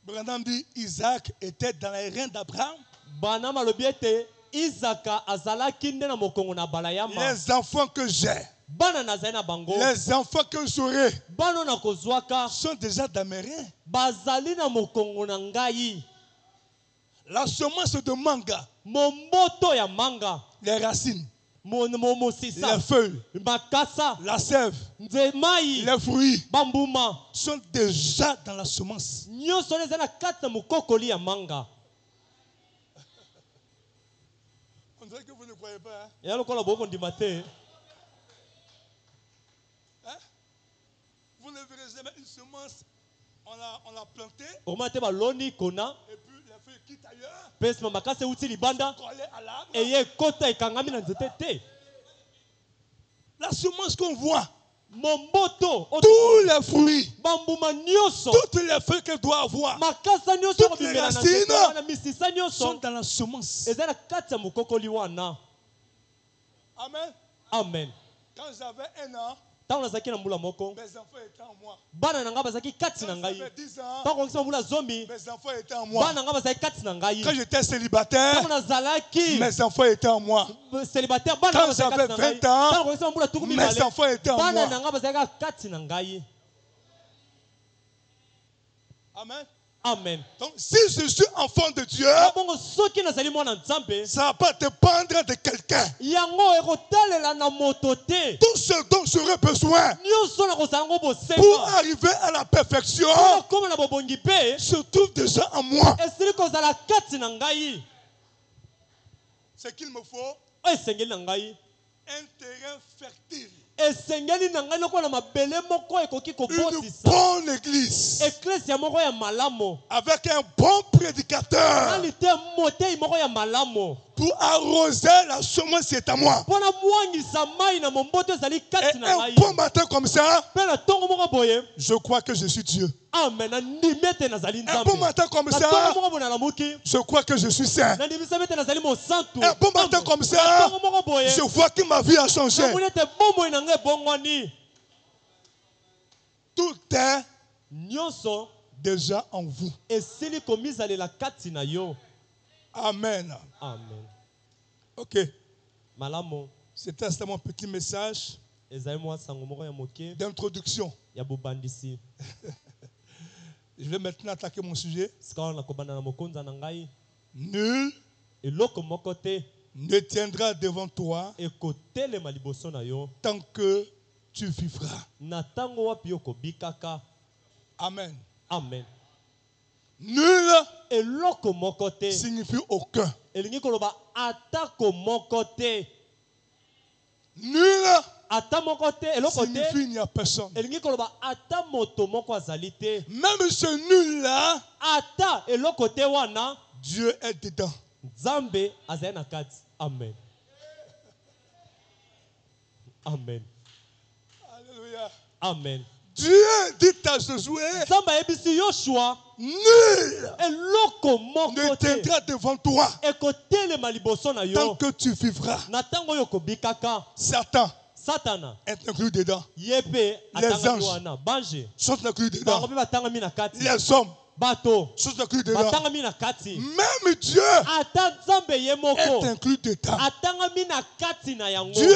Branham dit Isaac était dans les reins d'Abraham. Bana malobi ete Isaka azalaki nde na mokongo na balayama. Les enfants que j'ai, Bana nazali na bango. les enfants que j'aurai Bano na kozwaka. sont déjà dans mes reins. Bazali na mokongo na ngai. La semence de manga, Momboto ya manga. les racines, Mosisa. les feuilles, Makasa. la sève, Nzemai. les fruits Bambuma. sont déjà dans la semence. Nyonso eza na kati na mokokoli ya manga. On dirait que vous ne croyez pas. Ya lokola boko ndima te. Hein? Vous ne verrez jamais une semence, on l'a plantée Okoma te baloni kona. et puis les feuilles quittent ailleurs, Pesi makasa uti libanda. collées à l'arbre. Eye kota ekangami na nzete te. La semence qu'on voit, Momboto. tous les fruits, Bambuma nyonso. toutes les feuilles qu'elle doit avoir Makasa nyonso Toutes kobimela les na racines nzete wana misisa sont nyonso. dans la semence. Eza na kati ya mokokoli wana. Amen. Amen. Quand j'avais 1 an, Ntango nazalaki na mbula moko. mes enfants étaient en moi. Bana na ngai bazalaki kati na Quand ngai. j'avais 10 ans, Ntango kokisa mbula zomi. mes enfants étaient en moi. Bana na ngai bazalaki kati na ngai. Quand j'étais célibataire, Ntango nazalaki mes enfants étaient en moi. célibataire. Bana na Quand ngai bazalaki kati na j'avais ngai. 20 ans, Ntango kokisa mbula tuku mes mibale. enfants étaient en Bana moi. na ngai bazalaki kati na ngai. Amen. Amen. Donc, si je suis enfant de Dieu, Bongo soki nazali mwana nzambe. ça ne va pas dépendre de quelqu'un. Yango ekotalela na moto te. Tout ce dont j'aurai besoin Nyonso na kozala yango pour bosenga. arriver à la perfection Mpona koma na bobongi pe. se trouve déjà en moi. Esili kozala kati na ngai. Ce qu'il me faut, Oyo esengeli na ngai. un terrain fertile esengeli na ngai lokola mabele moko ekoki Une kobotisa bonne église. eklesi moko ya malamo Avec un bon prédicateur. nali te motei moko ya malamo Pour arroser la semence, c'est à moi. mpona mwangisa mai na momboto ezali Et kati na un ngai bon matin comme ça, mpe na ntongo moko boye je crois que je suis Dieu. amen nandimi ete nazali Un nzambe bon matin comme na ça, ntongo moko boye nalamuki je crois que je suis saint. nandimisa ete nazali mosantu Un bon matin Amen. comme na ça, ntongo moko boye je vois que ma vie a changé. namoni ete bomoi na ngai ebongwani Tout est nyonso déjà en vous. esili komisalela kati na yo Amen. amen Ok. malamu C'était ça mon petit message ezali mwa sango moko ya moke d'introduction. ya bobandisi Je vais maintenant attaquer mon sujet. sika wana nakobanda na mokonza na ngai Nul eloko moko te ne tiendra devant toi ekotelema liboso na yo tant que tu vivras. na ntango wapi yo kobikaka Amen. amen Nul eloko moko te signifie aucun. elingi koloba atako moko te Nul ata moko te eloko te signifie il n'y a personne. elingi koloba ata moto moko azali te Même ce nul-là, ata eloko te wana Dieu est dedans. nzambe azali na kati amen amen Alléluia. amen Dieu dit à Josué, nzambe ayebisi yoshua nul eloko ne moko te tiendra devant toi ekotelema liboso na tant yo que tu vivras. na ntango oyo kobikaka Satan satana est inclus dedans. ye mpe Les atangami anges wana bange sont inclus bango dedans. mpe batangami na kati Les hommes bato sont inclus dedans. batangami na kati Même Dieu ata nzambe ye est moko inclus dedans. atangami na kati na yango Dieu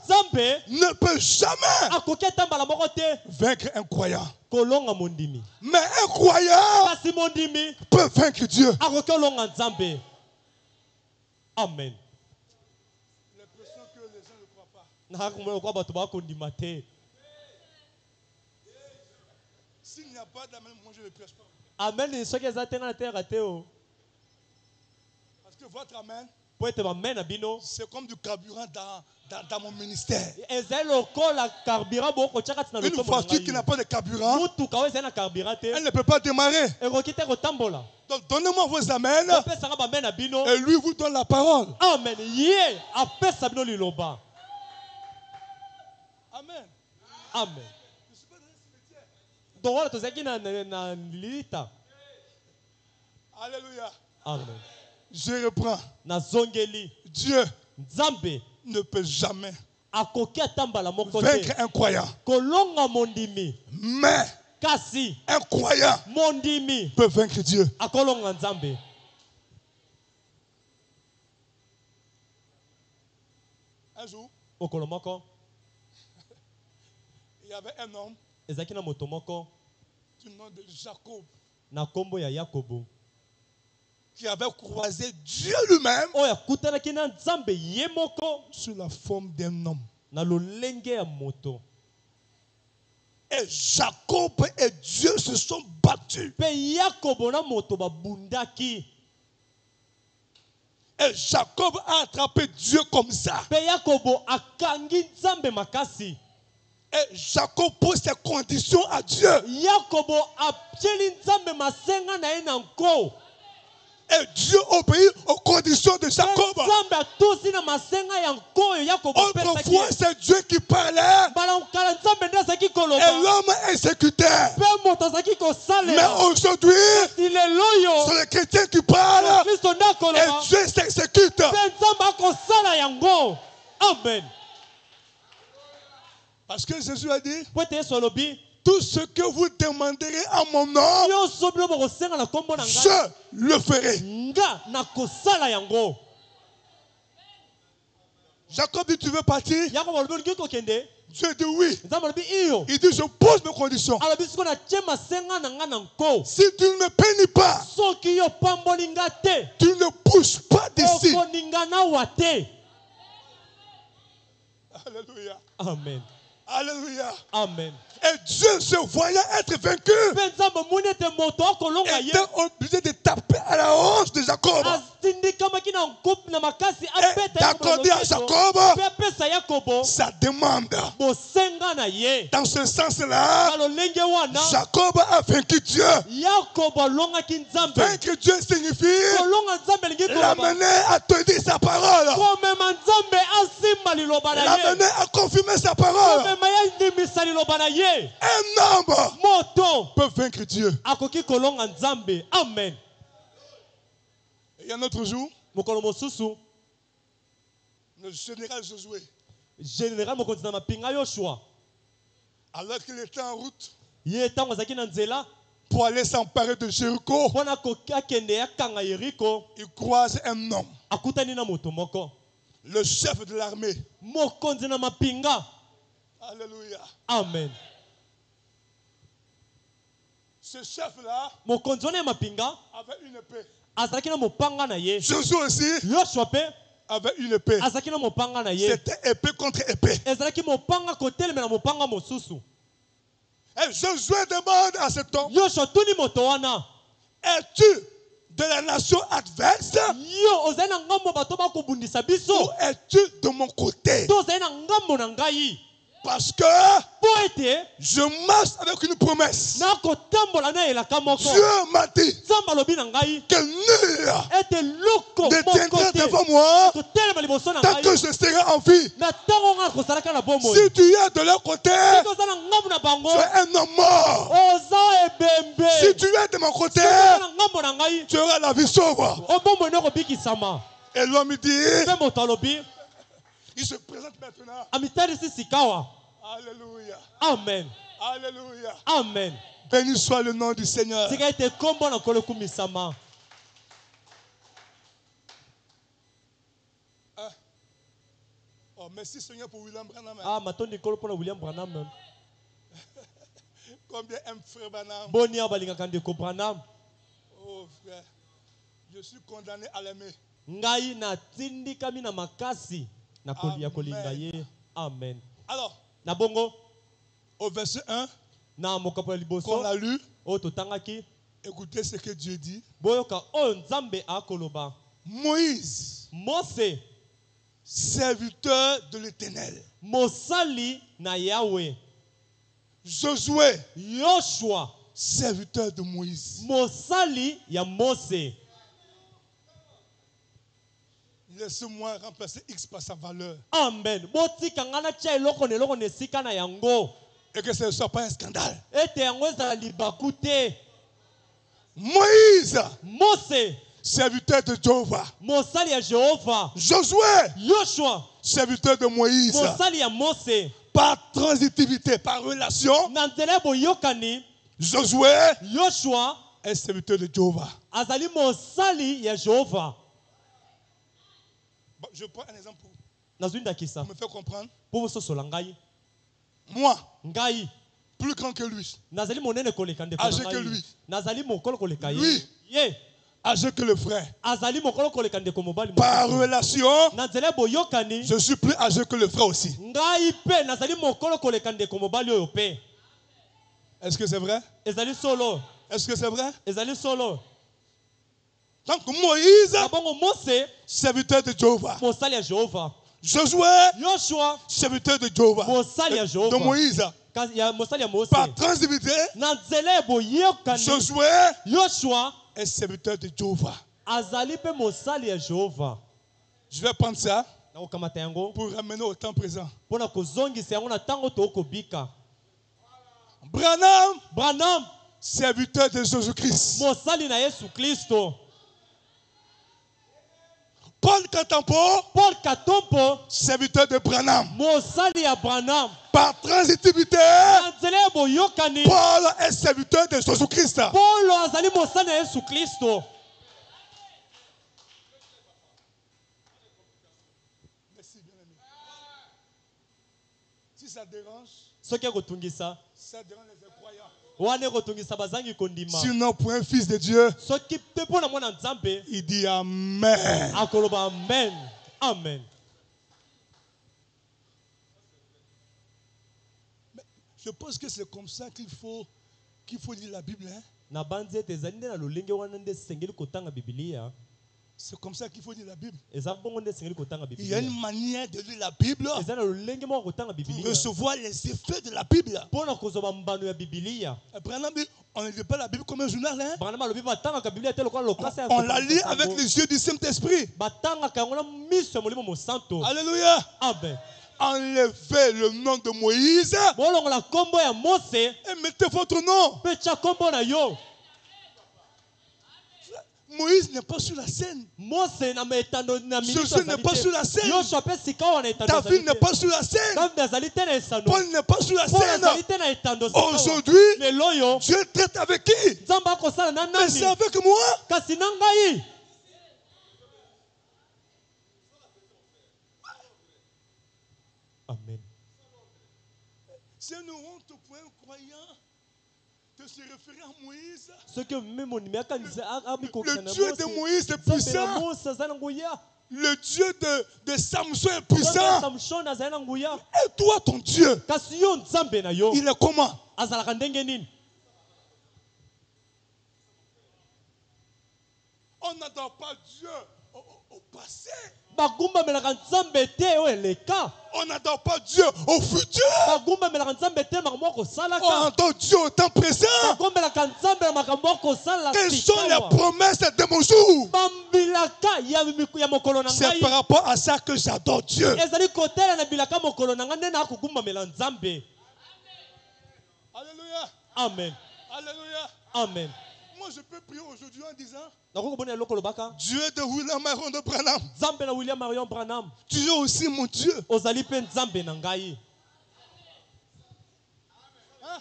nzambe ne peut jamais akoki ata mbala moko te vaincre un croyant. kolonga mondimi Mais un croyant kasi mondimi peut vaincre Dieu. akoki olonga nzambe amen L'impression que les gens ne croient pas. nakomona lokwa bato bakondima te S'il n'y a pas d'amen, moi je ne prêche pas. amen soki eza te nga na teyaka te o Parce que votre amen, po ete bamen na bino c'est comme du carburant dans mon ministère. ezali lokola carburant bokotia kati na Une lotomo na voiture qui n'a ngai pas de carburant, mutuka oyo ezali na carburant te elle ne peut pas démarrer. ekoki te kotambola Donc donnez-moi vos amens opesanga bamen na bino et lui vous donne la parole. amen ye apesa bino liloba Amen. amen donc wana tozalaki na lita Alléluia. amen Je reprends. nazongeli Dieu nzambe ne peut jamais akoki ata mbala moko vaincre te un croyant. kolonga mondimi Mais kasi un croyant mondimi peut vaincre Dieu. akolonga nzambe Un jour, okolo moko il y avait un homme ezalaki na moto moko du nom de Jacob na nkombo ya yakobo qui avait croisé Dieu lui-même oyo akutanaki na nzambe ye moko sous la forme d'un homme. na lolenge ya moto Et Jacob et Dieu se sont battus. mpe yakobo na moto babundaki Et Jacob a attrapé Dieu comme ça. mpe yakobo akangi nzambe makasi Et Jacob pose ses conditions à Dieu. yakobo atieli nzambe masenga na ye na nko Et Dieu obéit aux conditions de mpe Jacob. nzambe atusi na masenga ya nko oyo yakobo apesaki Autrefois, ye. c'est Dieu qui parlait mbala kala nzambe nde azalaki et koloba l'homme exécutait. mpe moto azalaki Mais kosalela aujourd'hui, si lelo oyo c'est le chrétien qui parle kristo nde et akoloba Dieu s'exécute. mpe nzambe akosala yango amen Parce que Jésus a dit, po ete yesu alobi tout ce que vous demanderez en mon nom, nyonso bino bokosenga na nkombo na je ngai le ferai. nga nakosala yango Jacob dit, tu veux partir? yakobo alobi olingi kokende Dieu dit oui. nzambe alobi iyo Il dit, je pose mes conditions. alobi siko natie masenga na nga na nko Si tu ne me bénis pas, soki yo pamboli nga te tu ne bouges pas d'ici. okoninga nawa te Alléluia. amen Alléluia. amen Et Dieu, se voyant être vaincu, mpe nzambe omoni ete moto akolonga ye était obligé de taper à la hanche de Jacob atindikamaki na nkupi na makasi et d'accorder à Jacob mpe apesa Yakobo sa demande. bosenga na ye Dans ce sens-là, lolenge wana Jacob a vaincu Dieu. Yakobo alongaki Nzambe Vaincre Dieu signifie kolonga Nzambe lingi koloba l'amener à te dire sa parole. komema Nzambe asimba liloba na ye L'amener à confirmer sa parole. komema ye ndimisa liloba na ye Un homme moto peut vaincre Dieu. akoki kolonga Nzambe. Amen. Il y a un autre jour, Mokolo mosusu le général Josué, général mokonzi na mapinga Yoshua alors qu'il était en route ye ntango azalaki na nzela pour aller s'emparer de Jéricho, mpona akende akanga Yeriko, il croise un homme, akutani na moto moko le chef de l'armée. mokonzi na mapinga. Alléluia. Amen. Ce chef-là mokonzi wana ya mapinga avait une épée. azalaki na mopanga na ye. Josué aussi Yoshua mpe avait une épée. azalaki na mopanga na ye. C'était épée contre épée. ezalaki mopanga kotelemela mopanga mosusu. Et Josué demande à cet homme, Yoshua tuni moto wana, es-tu de la nation adverse yo ozali na ngambo bato bakobundisa ou biso es-tu de mon côté? to ozali na ngambo na ngai? Parce que Po ete je marche avec une promesse. nakotambola na elaka moko. Dieu m'a dit Nzambe alobi na ngai que nul ete loko ne moko tiendra te devant moi kotelema liboso na tant ngai que je serai en vie. na ntango ngai nakosalaka na bomoi. Si tu es de leur côté, Soki oza na ngambo na bango tu es un homme mort. oza ebembe. Si tu es de mon côté, Soki oza na ngambo na ngai tu auras la vie sauve. obomoi nakobikisama. Et l'homme dit, Mpe moto alobi il se présente maintenant. amitarisi sikawa. Alléluia. Amen. Alléluia. Amen. Béni soit le nom du Seigneur. tika ete kombo na nkolo ekumisama. Oh, merci Seigneur pour William Branham. Matondi nkolo mpona William Branham. Combien aime frère Branham? Boni awa balingaka ndeko Branham. Oh frère, je suis condamné à l'aimer. Ngai natindikami na makasi ya kolinga ye. Amen. Alors, Na bongo au verset 1, na mokapo ya qu'on liboso a lu, oyo totangaki, écoutez ce que Dieu dit. boyoka oyo Nzambe akoloba. Moïse, Mose serviteur de l'Éternel. mosali na Yahweh. Josué, Yoshua serviteur de Moïse. mosali ya Mose. Laisse-moi remplacer X par sa valeur. Amen. Botika ngana tia eloko na eloko na esika na yango. Et que ce ne soit pas un scandale. Ete yango ezala libaku te. Moïse, Mose serviteur de Jéhovah. mosali ya Jehova. Josué, Yoshua serviteur de Moïse. mosali ya Mose. Par transitivité, par relation, Na nzela ya boyokani, Josué Yoshua est serviteur de Jéhovah. azali mosali ya Jehova. Bon, je prends un exemple pour Nazwi ndakisa me faire comprendre. po bososola ngai. Moi, Ngai plus grand que lui, nazali monene koleka ndeko Âgé na que ngai. lui. Nazali mokolo koleka Lui. ye. Ye âgé que le frère. azali mokolo koleka ndeko mobali Par mosusu. relation, Na nzela ya boyokani, je suis plus âgé que le frère aussi. ngai pe nazali mokolo koleka ndeko mobali oyo pe. Est-ce que c'est vrai? Ezali solo. Est-ce que c'est vrai? Ezali solo. Donc Moïse, Na bongo Mose serviteur de Jéhovah. mosali ya Jehova. Josué, Yoshua serviteur de Jéhovah. mosali ya De Jehova. Moïse. Mosali ya Mose. Par transitivité, Na nzela ya boyokani, Josué Yoshua est serviteur de Jéhovah. azali pe mosali ya Jehova. Je vais prendre ça Nakokamata yango pour ramener au temps présent. mpona kozongisa yango na ntango tokobika. Branham, Branham serviteur de Jésus-Christ. mosali na Yesu Kristo. Paul Katampo, Paul Katompo serviteur de Branham. mosali ya Branham. Par transitivité, Na nzela ya boyokani, Paul est serviteur de Jésus-Christ. Paulo azali mosali na Yesu Kristo. Merci, bien-aimé. Si ça dérange, Soki ekotungisa ça dérange les incroyants. wana ekotungisa bazangi kondima. Sinon, pour un fils de Dieu, Soki te mpo na mwana Nzambe il dit Amen. akoloba amen. Amen. Je pense que c'est comme ça qu'il faut lire la Bible. Hein? Na banzi ete ezali nde na lolenge wana nde esengeli kotanga Biblia. C'est comme ça qu'il faut lire la Bible. eza bongo nde esengeli kotanga Il y a bibilia une manière de lire la Bible eza na lolenge moko kotanga pour bibilia recevoir les effets de la Bible. mpona kozwa bambano ya bibilia. Branham dit, on ne lit pas la Bible comme un journal. Hein? Branham alobi batangaka bibilia te lokola lokasa ya On la lit kotanga avec yango. les yeux du Saint-Esprit. batangaka yango na miso ya molimo mosanto. Alléluia. Amen. Enlevez le nom de Moïse bolongola nkombo ya mose et mettez votre nom. mpe tya nkombo na yo. Moïse n'est pas sur la scène. mose na etando na Josué n'est pas sur la scène. yoshua mpe sika wana etando David n'est pas sur la scène. david azali te na esano. Paul n'est pas sur la Paul scène. azali te na etando sika wana. Aujourd'hui, lelo oyo Dieu traite avec qui? nzambe akosala na Mais c'est nani avec moi. kasi na ngai. Amen. C'est une honte pour un croyant de se référer à Moïse. soki omemi ondimi amikokisa Le na Dieu de Moïse est nzambe na puissant. mose azali na nguya. Le Dieu de Samson est nzambe ya puissant. samson azali na nguya. Et toi, ton Dieu, kasi yo nzambe na yo il est comment? azalaka ndenge nini? On n'adore pas Dieu au passé. bagumbamelaka nzambe te oyo eleka. On n'adore pas Dieu au futur. bagumbamelaka nzambe te makambo On akosalaka. adore Dieu au temps présent. bagombelaka nzambe na makambo akosalaka. Quelles sont les promesses de mon jour? bambilaka ya mokolo na C'est ngai par rapport à ça que j'adore Dieu. ezali kotela na bilaka mokolo na ngai nde nakogumbamela nzambe. Alléluia. Amen. Alléluia. Amen. Moi, je peux prier aujourd'hui en disant, nakoki kobona eloko olobaka Dieu de William Maron de Branham, nzambe na william marion branham tu es aussi mon Dieu. ozali mpe nzambe na ngai. Hein?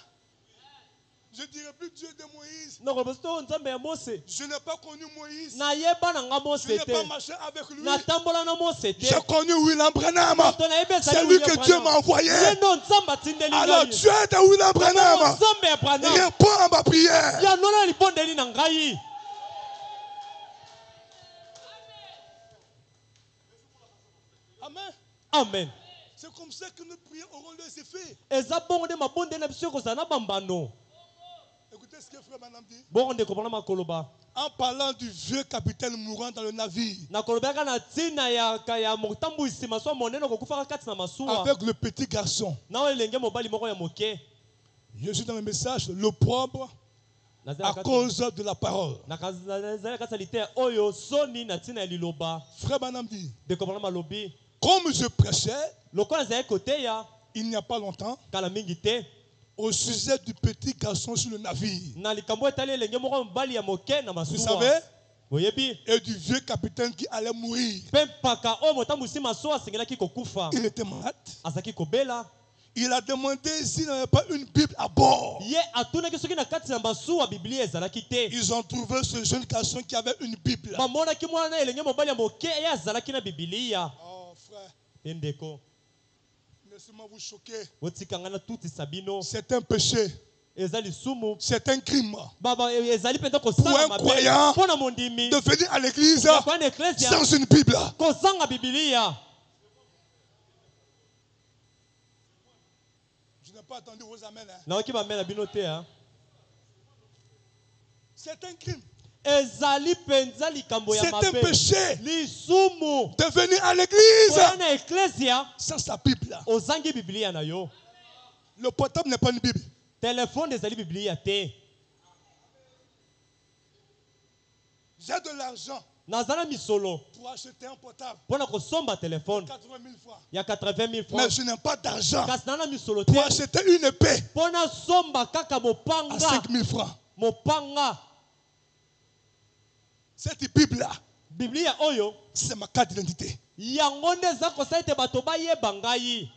Je ne dirai plus Dieu de Moïse. nakoloba to nzambe ya mose Je n'ai pas connu Moïse. nayeba na nga mose Je n'ai te pas marché avec lui. natambola na mose te J'ai connu William Branham. moto nayebi C'est ezali lui William que Dieu Branham. m'a envoyé. ye no nzambe atindeli Alors ngai. Dieu de William Branham, nzambe ya branham réponds à ma prière. yanona libondeli na ngai. Amen. Amen. C'est comme ça que nos prières auront leurs effets. eza bongo nde mabondeli na biso ekozala na bambano. Écoutez ce que frère Branham dit. bongo nde kopona makoloba En parlant du vieux capitaine mourant dans le navire, nakolobaka na ntina ya motambwisi masuwa monene okokufaka kati na masuwa avec le petit garçon. na oyo elenge mobali moko ya moke. Je suis dans le message, l'opprobre à cause de la parole. nazali kati ya liteya oyo soni na ntina ya liloba. Frère Branham dit, nde kopona malobi comme je prêchais lokola nazali koteya il n'y a pas longtemps kala mingi te au sujet du petit garçon sur le navire, na likambo etali elenge moko mobali ya moke na vous masuwa savez, boyebi et du vieux capitaine qui allait mourir. mpe mpaka oyo motambwisi masuwa asengelaki kokufa Il était malade. azalaki kobela. Il a demandé s'il n'y avait pas une Bible à bord. ye atunaki soki na kati na masuwa biblia ezalaki te. Ils ont trouvé ce jeune garçon qui avait une Bible. bamonaki mwana na elenge mobali ya moke ye azalaki na bibilia. Oh frère, te ndeko laissez-moi vous choquer. botikanga na tutisa bino C'est un péché. eza lisumu. C'est un crime ezali mpenza Pour kosala un mabe croyant mpo na mondimi de venir à l'église yakoya na eklesia sans une Bible. kozanga bibilia. Je n'ai pas attendu vos amens. Hein. naoki bamela bino te ha. C'est un crime. ezali mpenza likambo ya C'est un mabe péché lisumu de venir à l'église koya na eklesia sans sa Bible. ozangi bibilia na yo. Le portable n'est pas une Bible. telefone ezali bibilia te. J'ai de l'argent naza na misolo pour acheter un portable. mpo na kosomba telefone 80 000 francs. ya 80 000 Mais francs. je n'ai pas d'argent kasi na misolo te pour acheter une épée mpo na somba kaka à mopanga 5 000 francs. mopanga. Cette Bible-là, biblia oyo c'est ma carte d'identité. yango nde eza kosala ete bato bayeba ngai.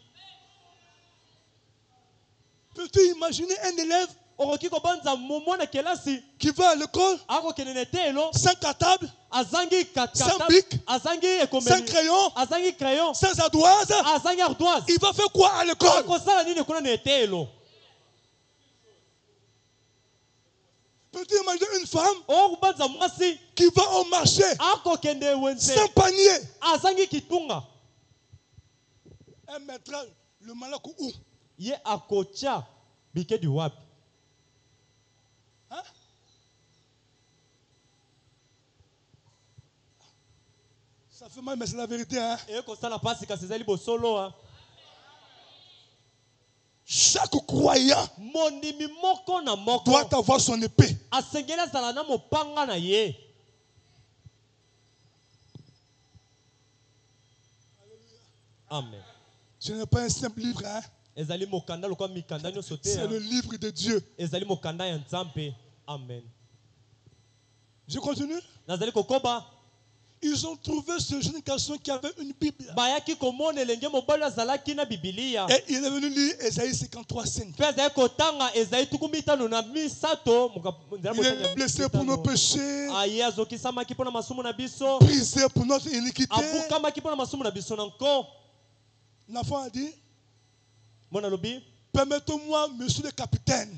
Peux-tu imaginer un élève okoki kobanza mwana kelasi qui va à l'école akokende na etelo sans cartable, azangi Sans bic, azangi sans ekomeli crayon, azangi crayon sans ardoise? azangi ardoise Il va faire quoi à l'école? akosala nini kuna na etelo? Peux-tu imaginer une femme okobanza mwasi qui va au marché akokende wenze sans panier? azangi kitunga Elle mettra le malakou où? ye akotia bikedi wapi? Hein? fait mal, mais c'est la vérité. Hein? ekosala mpasi kasi ezali bosolo a. Chaque croyant mondimi moko na moko doit avoir son épée. asengeli azala na mopanga na ye. Amen. Ce n'est pas un simple livre. Hein? ezali mokanda lokwa mikanda nyonso te. C'est le livre de Dieu. ezali mokanda ya nzambe. Amen. Je continue. nazali kokoba. Ils ont trouvé ce jeune garçon qui avait une Bible. bayaki komona elenge mobali azalaki na bibilia. Et il est venu lire Ésaïe 53:5. mpe azali kotanga ezali tuku mitano na misato. Il est blessé pour nos péchés, aye azokisamaki mpo na masumu na biso. brisé pour notre iniquité. abukamaki mpo na masumu na biso na nko. L'enfant a dit, mwana lobi permettez-moi, monsieur le capitaine,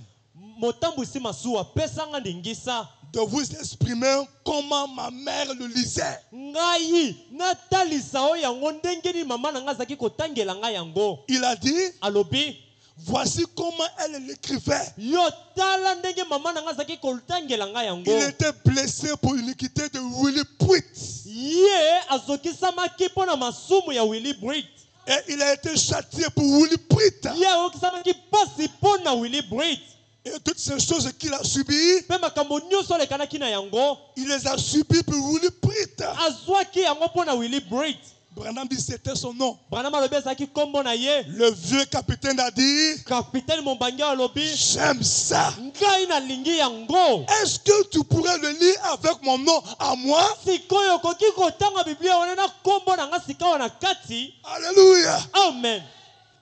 motambwisi masuwa pesanga ndingisa de vous exprimer comment ma mère le lisait. ngai natalisa oyo yango ndenge nini mama na ngai azalaki kotangela ngai yango. Il a dit, alobi voici comment elle l'écrivait. yo tala ndenge mama na ngai azalaki kotangela ngai yango. Il était blessé pour l'iniquité de Willie Pruitt. ye azokisamaki mpo na masumu ya Willie Britt. Et il a été châtié pour Willie Pruitt. ye azokisamaki mpasi mpo na Willie Britt. Et toutes ces choses qu'il a subies, mpe makambo nyonso olekanaki na yango il les a subies pour Willie Pruitt. azwaki yango mpo na Willie Britt. Branham dit c'était son nom. Branham alobi azalaki kombo na ye. Le vieux capitaine a dit, kapitaine mombangi alobi j'aime ça. ngai nalingi yango. Est-ce que tu pourrais le lire avec mon nom à moi? sikoyo okoki kotanga biblia wana na kombo na nga sikawa na kati. Alléluia. Amen.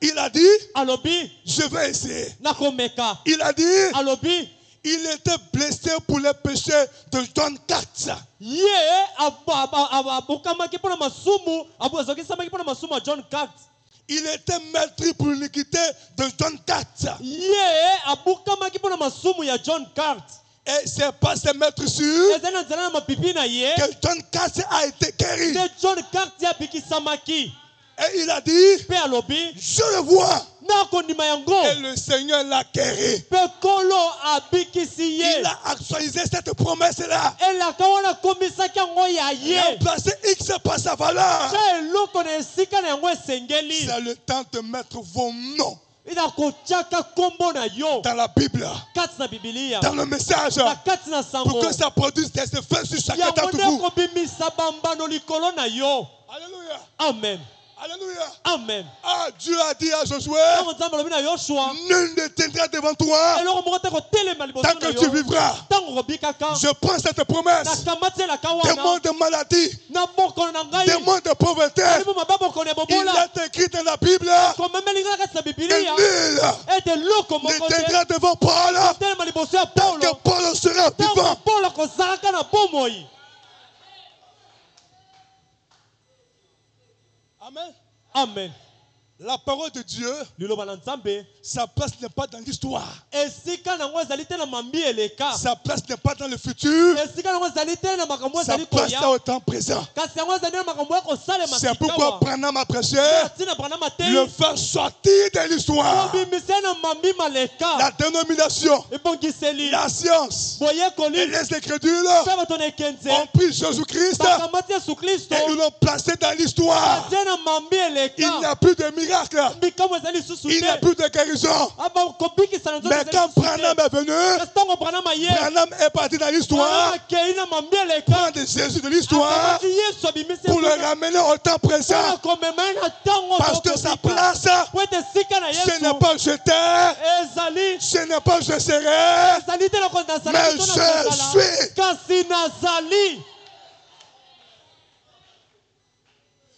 Il a dit, alobi je vais essayer. nakomeka. Il a dit, alobi il était blessé pour les péchés de John 4. ye abokamaki mpo na masumu azokisamaki mpo na masumu ya John 4. Il était meurtri pour l'iniquité de John 4. ye abukamaki mpo na masumu ya John 4. Et c'est pas ces meurtrissures ezali na nzela na mapipi na ye que John 4 a été guéri. nde John 4 ye abikisamaki. Et il a dit, mpe alobi je le vois. nakondima yango. Et le Seigneur l'a guéri. mpe nkolo abikisi Il ye. a actualisé cette promesse-là. elaka wana komisaki yango ya Il a ye. placé X par sa valeur. tya eloko na esika na yango esengeli. C'est le temps de mettre vos noms ina kotiaka kombo na yo dans la Bible, kati na bibilia dans le message, na kati na sango pour que ça produise des effets sur chacun yango d'entre nde vous. kobimisa bambano likolo na yo. Alléluia. Amen. Alléluia. Amen. Ah, Dieu a dit à Josué, ntango nzambe alobi na yoshua nul ne tiendra devant toi eloko moko te kotelema liboso tant na que tu yo vivras. ntango kobikaka. Je prends cette promesse. nakamati elaka Des wana mots de maladie, na mokolo na ngai des mots de pauvreté. alimu maba mokolo ya Il bobola est écrit dans la Bible komemelingaka kati na que bibilia nul ete eloko ne moko te tiendra devant Paul kotelema liboso ya tant que paulo Paul sera ntango vivant. paulo kozalaka na bomoi. Amen. Amen. La parole de Dieu, liloba na nzambe sa place n'est pas dans l'histoire. esika nango ezali te na mambi eleka. Sa place n'est pas dans le futur. esika nango ezali te na makambo Sa ezali place est koya au temps présent. kasi yango ezali na makambo ya kosalema C'est pourquoi Branham a prêché tina branama te le faire sortir de l'histoire. obimise na mambi maleka La dénomination, ebongiseli la science et boyekoli les Écritures mpe bato na ekenze ont pris Jésus-Christ bakamati yesu kristo et ils l'ont placé dans l'histoire. atie na mambi Il n'y eleka a plus de miracle. bikambo ezali lisusu Il n'y a te plus de guérison. kobikisa na nzoto Mais ezali quand lisusu Branham te. est venu, kasi ntango branama ye Branham est parti dans l'histoire, akei na mambi eleka prendre Jésus de l'histoire akamati yesu abimisi pour le ramener au temps présent. mpona komema ye na ntango Parce que sa tokobika. place, po ete esika na ce n'est yesu pas jeter, ezali ce n'est pas je serai, ezali te na nazali mais to na je kozala suis. kasi nazali.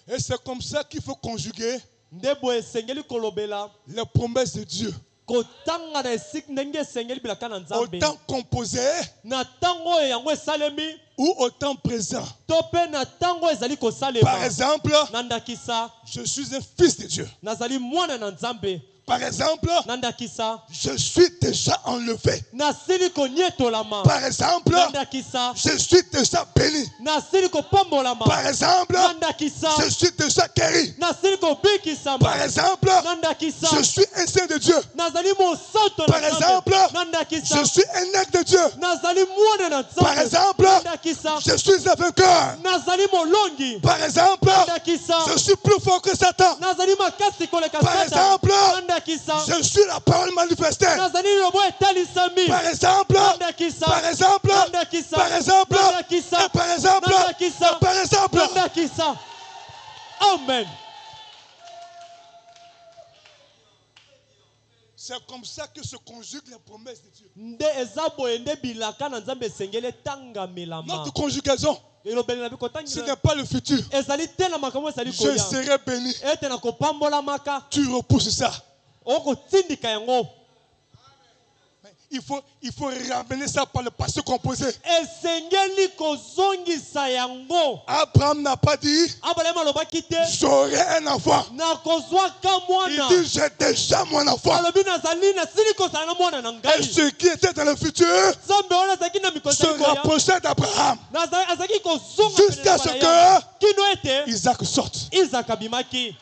Et c'est comme ça qu'il faut conjuguer nde boye esengeli kolobela les promesses de Dieu. kotanga na esika ndenge esengeli bilaka na Au nzambe temps composé na ntango oyo yango esalemi ou au temps présent. to mpe na ntango ezali Par kosalema. exemple, na ndakisa je suis un fils de Dieu. nazali mwana na nzambe. Par exemple, nandakisa je suis déjà enlevé. nasili konyetolama Par exemple, nandakisa je suis déjà béni. nasili kopambolama Par exemple, nandakisa je suis déjà guéri. nasili kobikisama Par exemple, nandakisa je suis un saint de Dieu. nazali mosantu Par na exemple, Nzambe nandakisa je suis un acte de Dieu. nazali mwana na Par Nzambe exemple, nandakisa je suis un vainqueur. nazali molongi Par exemple, nandakisa je suis plus fort que Satan. nazali makasi koleka Par Satan exemple, nandakisa je suis la parole manifestée. nazali lobo etalisami Par exemple, nandakisa par exemple, nandakisa par exemple, nandakisa et par exemple, nandakisa et par exemple. nandakisa amen. C'est comme ça que se conjuguent les promesses de Dieu. nde eza boye nde bilaka na Nzambe esengeli etangamelama Notre conjugaison, elobeli na ce bikotangira n'est pas le futur. ezali te na makambo ezali Je koya serai béni. ete na kopambolamaka Tu repousses ça. okotindika yango Il faut ramener ça par le passé composé. esengeli kozongisa yango. Abraham n'a pas dit Abraham alobaki te j'aurai un enfant. nakozwaka Il mwana dit j'ai déjà mon enfant. alobi nazali nasili kozala na mwana na Et ngai ce qui était dans le futur nzambe wana azalaki na se mikolo ya koya rapprochait d'Abraham azalaki kozonga jusqu'à ce que kino ete Isaac sorte. Isaac abimaki.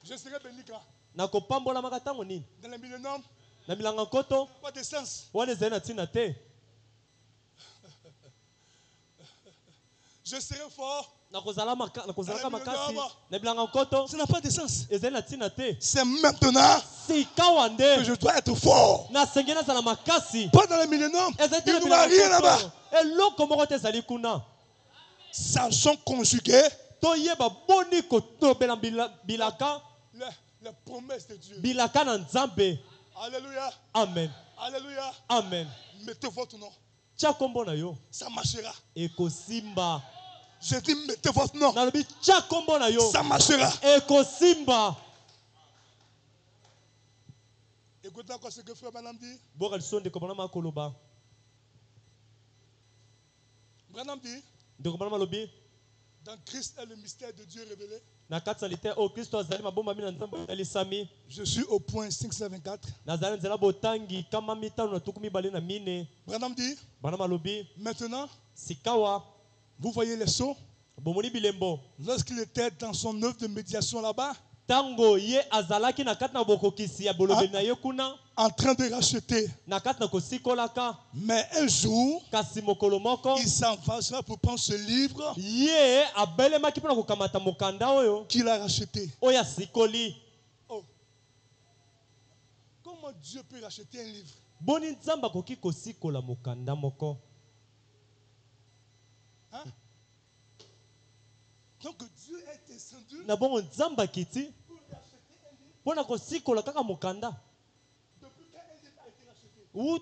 Je serai béni quand nakopambolamaka ntango nini dans le millénaire, na milanga nkoto pas de sens. wana ezali na ntina te. Je serai fort. nakozalaka makasi na bilanga nkoto Ça n'a pas de sens. ezali na ntina te. C'est maintenant sikawa que nde je dois être fort. nasengeli nazala makasi. Pas dans le millénaire. ezali te Il na n'y aura rien bilanga là-bas. nkoto eloko moko te ezali kuna. Samson conjugué toyeba boni kotobela bilaka les promesses de Dieu. bilaka na Nzambe. Alléluia. Amen. Alléluia. Amen. Mettez votre nom. tia kombo na yo Ça marchera. ekosimba. Je dis mettez votre nom. nalobi tia kombo na yo Ça marchera. ekosimba. Écoutez encore ce que frère Branham dit. boka liso ndeko bana makoloba. Branham dit ndeko bana malobi dans Christ est le mystère de Dieu révélé. na kati na lite o Kristo azali mabomba mina Nzambe alisami. Je suis au point 524. nazali nzela botangi kama mitano na tuku mibale na mine. Branham dit bana malobi maintenant, sikawa vous voyez les sceaux. bomoni bilembo. Lorsqu'il était dans son œuvre de médiation là-bas, tango ye azalaki na kati na bokokisi ya bolobeli na ye kuna en train de racheter. na kati na kosikolaka. Mais un jour, kasi mokolo moko il s'envagira pour prendre ce livre ye abelemaki mpona kokamata mokanda oyo qu'il a racheté. oyo asikoli. Oh. Comment Dieu peut racheter un livre? boni Nzambe akoki kosikola mokanda moko. Hein? Donc Dieu est descendu na bongo Nzambe akiti pour racheter un livre. mpona kosikola kaka mokanda. Depuis quand un livre a été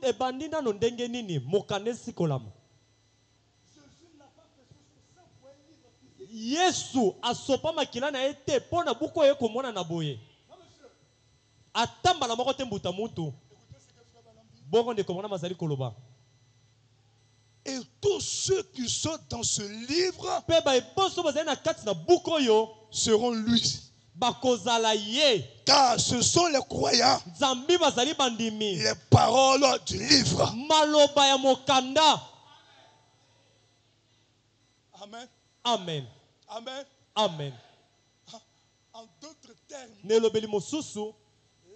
racheté? ebandi nano ndenge nini mokanda esikolama. Jésus n'a pas fait ça pour un livre physique. yesu asopa makila na ye te mpo na buku oyo ekomona na boye. Non, monsieur. atambala moko te mbuta mutu. Écoutez ce que frère Branham dit. bongo ndeko mwana mazali koloba. Et tous ceux qui sont dans ce livre mpe baeboso bazali na kati na buku oyo seront lui. bakozala ye. Car ce sont les croyants, nzambi bazali bandimi. les paroles du livre. maloba ya mokanda. Amen. amen. Amen. amen. En d'autres termes, na elobeli mosusu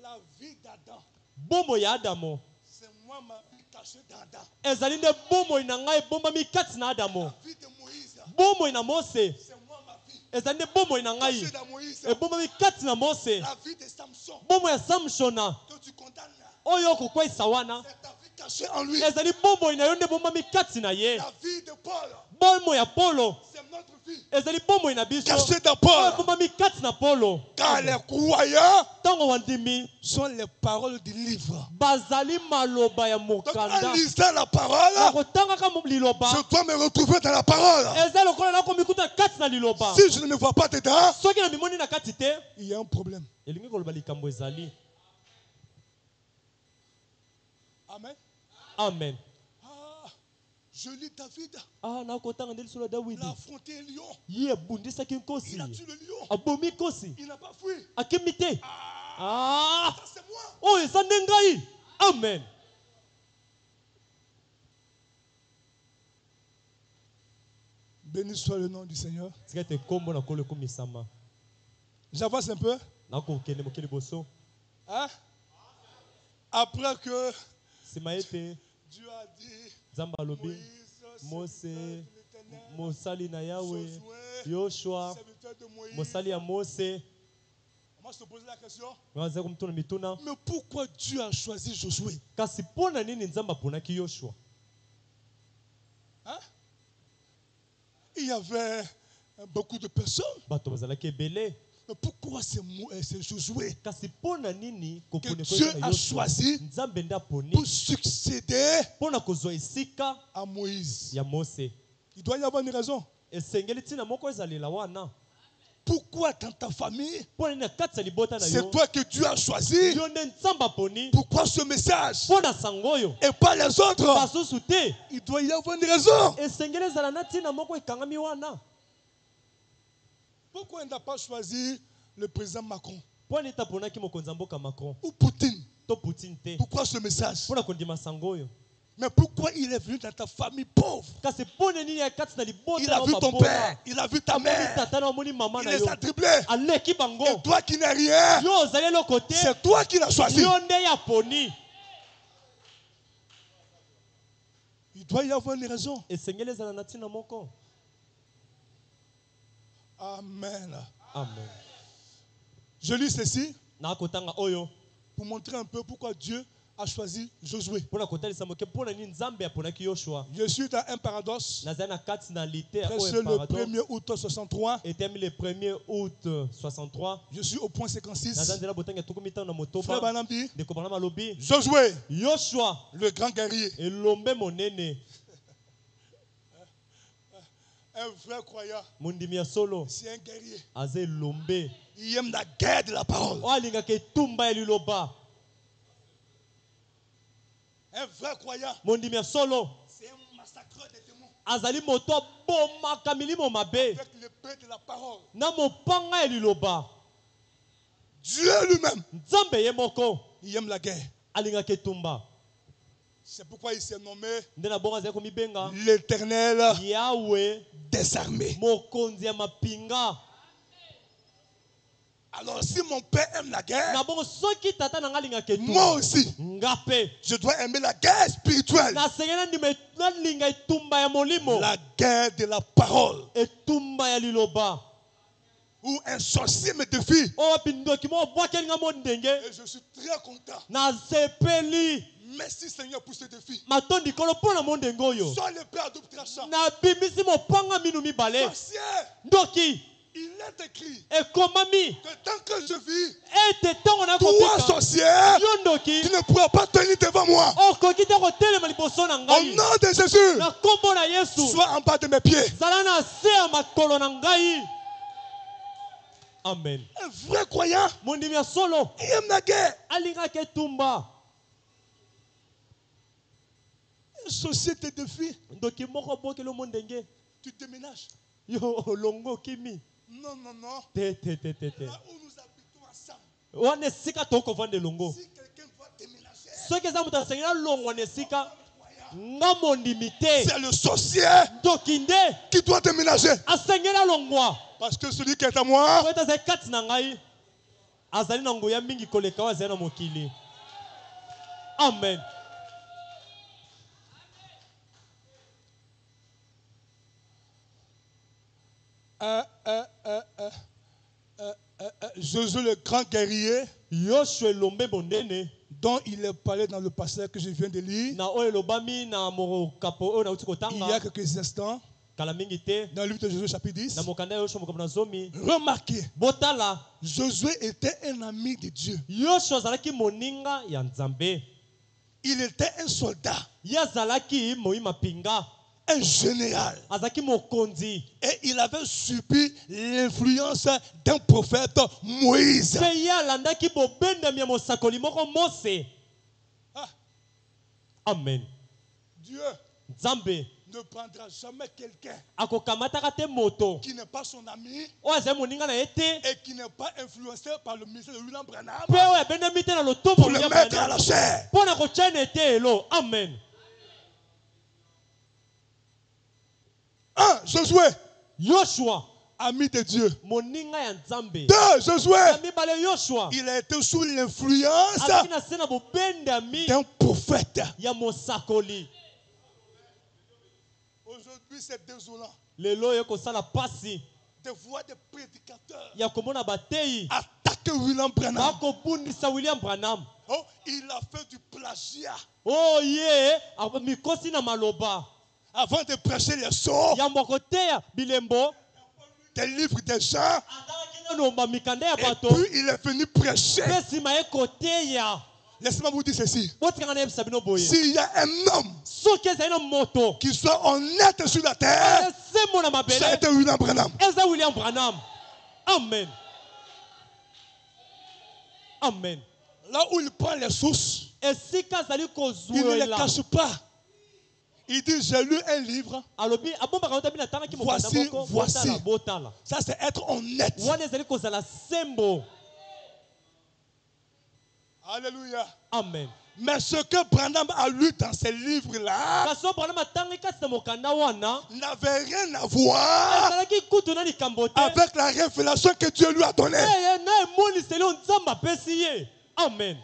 la vie d'Adam, bomoi ya adamo c'est moi ma vie cachée d'Adam. ezali nde bomoi na ngai ebombami kati na adamo. La vie de Moïse, bomoi na mose c'est moi ma vie ezali nde bomoi na cachée ngai dans Moïse. ebombami kati na mose. La vie de Samson, bomoi ya samsona que tu condamnes là, oyo okokweyisa wana c'est ta vie cachée en lui. ezali bomoi na yo nde ebombami kati na ye. La vie de Paul, bomoi ya polo c'est notre vie ezali bomoi na biso cachée dans oyo Paul. ebombami kati na polo. Car les croyants ntango wandimi sont les paroles du livre. bazali maloba ya Donc mokanda. en lisant la parole, nakotangaka liloba je dois me retrouver dans la parole. eza lokola nakomikuta kati na liloba. Si je ne me vois pas dedans, soki na mimoni na kati te il y a un problème. elingi koloba likambo ezali. Amen. amen. Ah, Je lis David. Ah, nakotanga ndeli solo Il Dawidi. a affronté un lion. Ye abundisaki nkosi. Il a tué le lion. Abomi nkosi. Il n'a pas fui. Akimi te. Ah! Ça c'est moi. Oh, eza nde ngai. Amen. Béni soit le nom du Seigneur. Tika te kombo na kolo komisama. J'avance un peu. Nakokende mokili boso. Hein? Après que Sima ete Dieu a dit, Nzambe alobi Moïse, Mose serviteur de l'Éternel, mosali na Yawe Josué, Yoshua serviteur de Moïse. mosali ya Mose. Moi, je te pose la question. Ngaza kumtuna mituna. Mais pourquoi Dieu a choisi Josué? Kasi pona nini Nzambe aponaki Yoshua? Hein? Il y avait beaucoup de personnes. Bato bazalaki ebele. Mais pourquoi c'est Josué Kasi pona nini que kopone Dieu na a Yoshua? choisi Nzambe nde aponi pour succéder pona kozwa esika à Moïse? ya Mose. Il doit y avoir une raison. Esengeli tina moko ezalela wana. Pourquoi dans ta famille, Pona nini kati ya libota na yo? c'est toi que Dieu a choisi? Yo nde Nzambe aponi. Pourquoi ce message Pona sangoyo. et pas les autres? Basusu te. Il doit y avoir une raison. Esengeli ezala na tina moko ekangami wana. Pourquoi il n'a pas choisi le président Macron Pona nini taponaki mokonzi ya mboka Macron? ou Poutine? To Poutine te. Pourquoi ce message? Pona kondima sangoyo. Mais pourquoi il est venu dans ta famille pauvre? Kasi pona nini ya kati na libota Il a na vu ton babona. père, il a vu ta Amoni mère, tata na amoni mama il na les yo. a dribblés. Aleki bango. Et toi qui n'es rien, Yo ozali eloko te. c'est toi qui l'as choisi. Yo nde ya poni. Il doit y avoir une raison. Esengeli ezala na tina moko. Amen. Amen. Je lis ceci Nakotanga oyo. pour montrer un peu pourquoi Dieu a choisi Josué. Pona kotalisa moke pona nini Nzambe aponaki Yoshua. Je suis dans un paradoxe. Nazali na kati na lite Presque oyo le paradoxe. 1er août 63. Etemi le 1er août 63. Je suis au point 56. Nazali na botanga tuku mitano na Frère motoba. Banambi, Ndeko bana malobi. Josué, Yoshua le grand guerrier, elombe monene. un vrai croyant, Mondimi ya solo. c'est un guerrier. Aze elombe. Il aime la guerre de la parole. O alingaka etumba ya liloba. Un vrai croyant, Mondimi ya solo. c'est un massacreur des démons. Azali moto abomaka milimo mabe. Avec l'épée de la parole. Na mopanga ya liloba. Dieu lui-même, Nzambe ye moko. il aime la guerre. Alingaka etumba. C'est pourquoi il s'est nommé Nde na bongo azali komibenga l'Éternel Yahweh des armées. mokonzi ya mapinga. Alors si mon père aime la guerre, Na bongo soki tata na nga alingaka moi etumba. aussi, Ngape. je dois aimer la guerre spirituelle. Na sengena ndime nalinga etumba ya molimo. La guerre de la parole. Etumba ya liloba. Où un sorcier me défie. O pindoki mo bwakeli nga mo ndenge. Et je suis très content. Na sepeli. Merci Seigneur pour ce défi. Matondi kolo pona mo ndenge oyo. Sois le père double tranchant. Na bimisi mopanga minu mibale. Sorcier, Ndoki. il est écrit Ekomami. que tant que je vis, Ete tongo na toi kopika. sorcier, Yo ndoki. tu ne pourras pas tenir devant moi. Okoki te kotelema liboso na Au ngai. nom de Jésus, Na kombo na Yesu. sois en bas de mes pieds. Zala na se ya makolo na ngai. Amen. Un vrai croyant, Mondimi ya solo. il aime la guerre. Alingaka etumba. Un sorcier te défie, Ndoki moko bokelo mo ndenge. tu déménages. Yo longo kimi. Non, non, non. Te. Là où nous habitons ensemble, Wana esika tokovanda elongo. si quelqu'un doit déménager, Soki eza moto asengela longwa na esika. Nga mondimi te. c'est le sorcier Ndoki nde qui doit déménager. asengela longwa. Parce que celui qui est à moi, Po ete azali kati na ngai. Azali na nguya mingi koleka oyo azali na mokili. Amen. Josué le grand guerrier, Yoshua elombe monene. dont il est parlé dans le passage que je viens de lire, Na oyo elobami na mokapo oyo nauti il y a kotanga. quelques instants, Kala mingi te. dans le livre de Josué chapitre 10. Na mokanda ya Yoshua mokapo na zomi. Remarquez, Botala. Josué était un ami de Dieu. Yoshua azalaki moninga ya Nzambe. Il était un soldat, Ye azalaki moi mapinga. un général. Azalaki mokonzi. Et il avait subi l'influence d'un prophète, Moïse. Pe ye alandaki bobendami ya mosakoli moko Mose. Ah, Amen. Dieu Nzambe ne prendra jamais quelqu'un akokamataka te moto qui n'est pas son ami oyo azali moninga na ye te et qui n'est pas influencé par le ministère de William Branham mpe oyo abendami te na lotomo pour le mettre à la chair. mpo na kotya na ete elo. Amen. Josué, Yoshua ami de Dieu. moninga ya nzambe. Josué, ya mibale Yoshua il a été sous l'influence azalaki na se na bobendami d'un prophète. ya mosakoli. Aujourd'hui, c'est désolant lelo oyo ekosala pasi de voir des prédicateurs ya komona bateyi attaquer William Branham. bakobundisa William Branham. Oh, il a fait du plagiat Oh ye mikosi na maloba avant de prêcher les sauts, yambo koteya bilembo des livres des gens. azalaki nanomba mikanda ya Et bato puis il est venu prêcher. mpe nsima ye koteya. Laissez-moi vous dire ceci. botikanga na yebisa bino boye S'il y a un homme soki ezali na moto qui soit honnête sur la terre, esembo na ça a mabele été William Branham. eza William Branham. Amen. Amen. Là où il prend les sources, esika azali il ne les kozwela cache pas. Il dit, j'ai lu un livre. alobi abombaka yo tabi natangaki mokanda Voici, moko voici. botala. Ça, c'est être honnête. wana ezali kozala sembo. Alléluia. Amen. Mais ce que Branham a lu dans ces livres-là kasi oyo Branham atangi kasi na mokanda wana n'avait rien à voir ezalaki kutu na likambo te avec la révélation que Dieu lui a donnée. na emoniseli oyo nzambe apesi ye. Amen.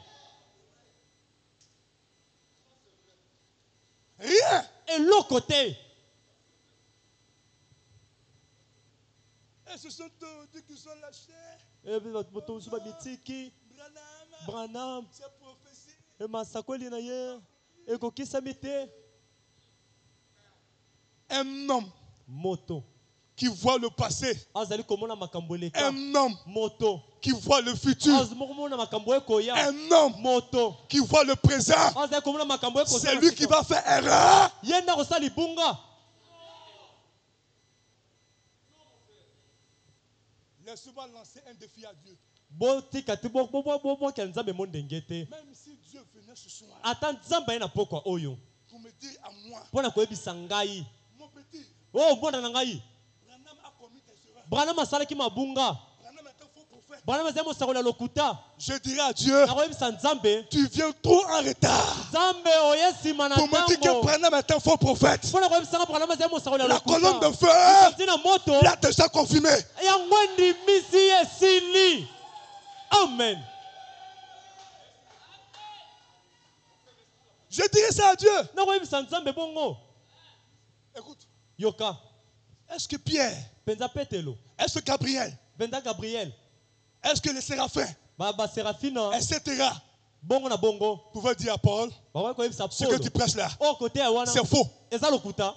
Rien. eloko te. Et ce sont eux qui sont lâchés. bato mosusu bamitiki Branham, Branham c'est prophétie. masakoli na ye ekokisami te. Un homme moto qui voit le passé. azali komona makambo eleka. Un homme moto qui voit le futur. azali komona makambo ekoya. Un homme moto qui voit le présent. azali komona makambo ekosa. C'est lui qui va faire erreur. ye nda kosala libunga. Laisse-moi lancer un défi à Dieu. botika te bokela nzambe mo ndenge te. Même si Dieu venait ce soir ata nzambe aye na pokwa oyo pour me dire à moi, mpo na koyebisa ngai mon petit, o mwana na ngai Branham a commis des erreurs. Branham asalaki mabunga. Branham est un faux prophète. Branham azali mosakoli ya lokuta. Je dirais à Dieu, nakoyebisa nzambe tu viens trop en retard nzambe oye nsima na pour me dire que ntango Branham est un faux prophète. mpo na koyebisanga Branham azali mosakoli ya La colonne de lokuta. feu tina moto l'a déjà confirmé. yango endimisi ye esili. Amen. Je dirais ça à Dieu. nakoyebisa nzambe bongo. Écoute, yoka est-ce que Pierre, penza petelo est-ce que Gabriel, penza Gabriel est-ce que les séraphins, baserafina etc., bongo na bongo pouvaient dire à Paul, bakoki koyebisa ce que tu polo prêches là, oyo koteya wana c'est faux. eza lokuta.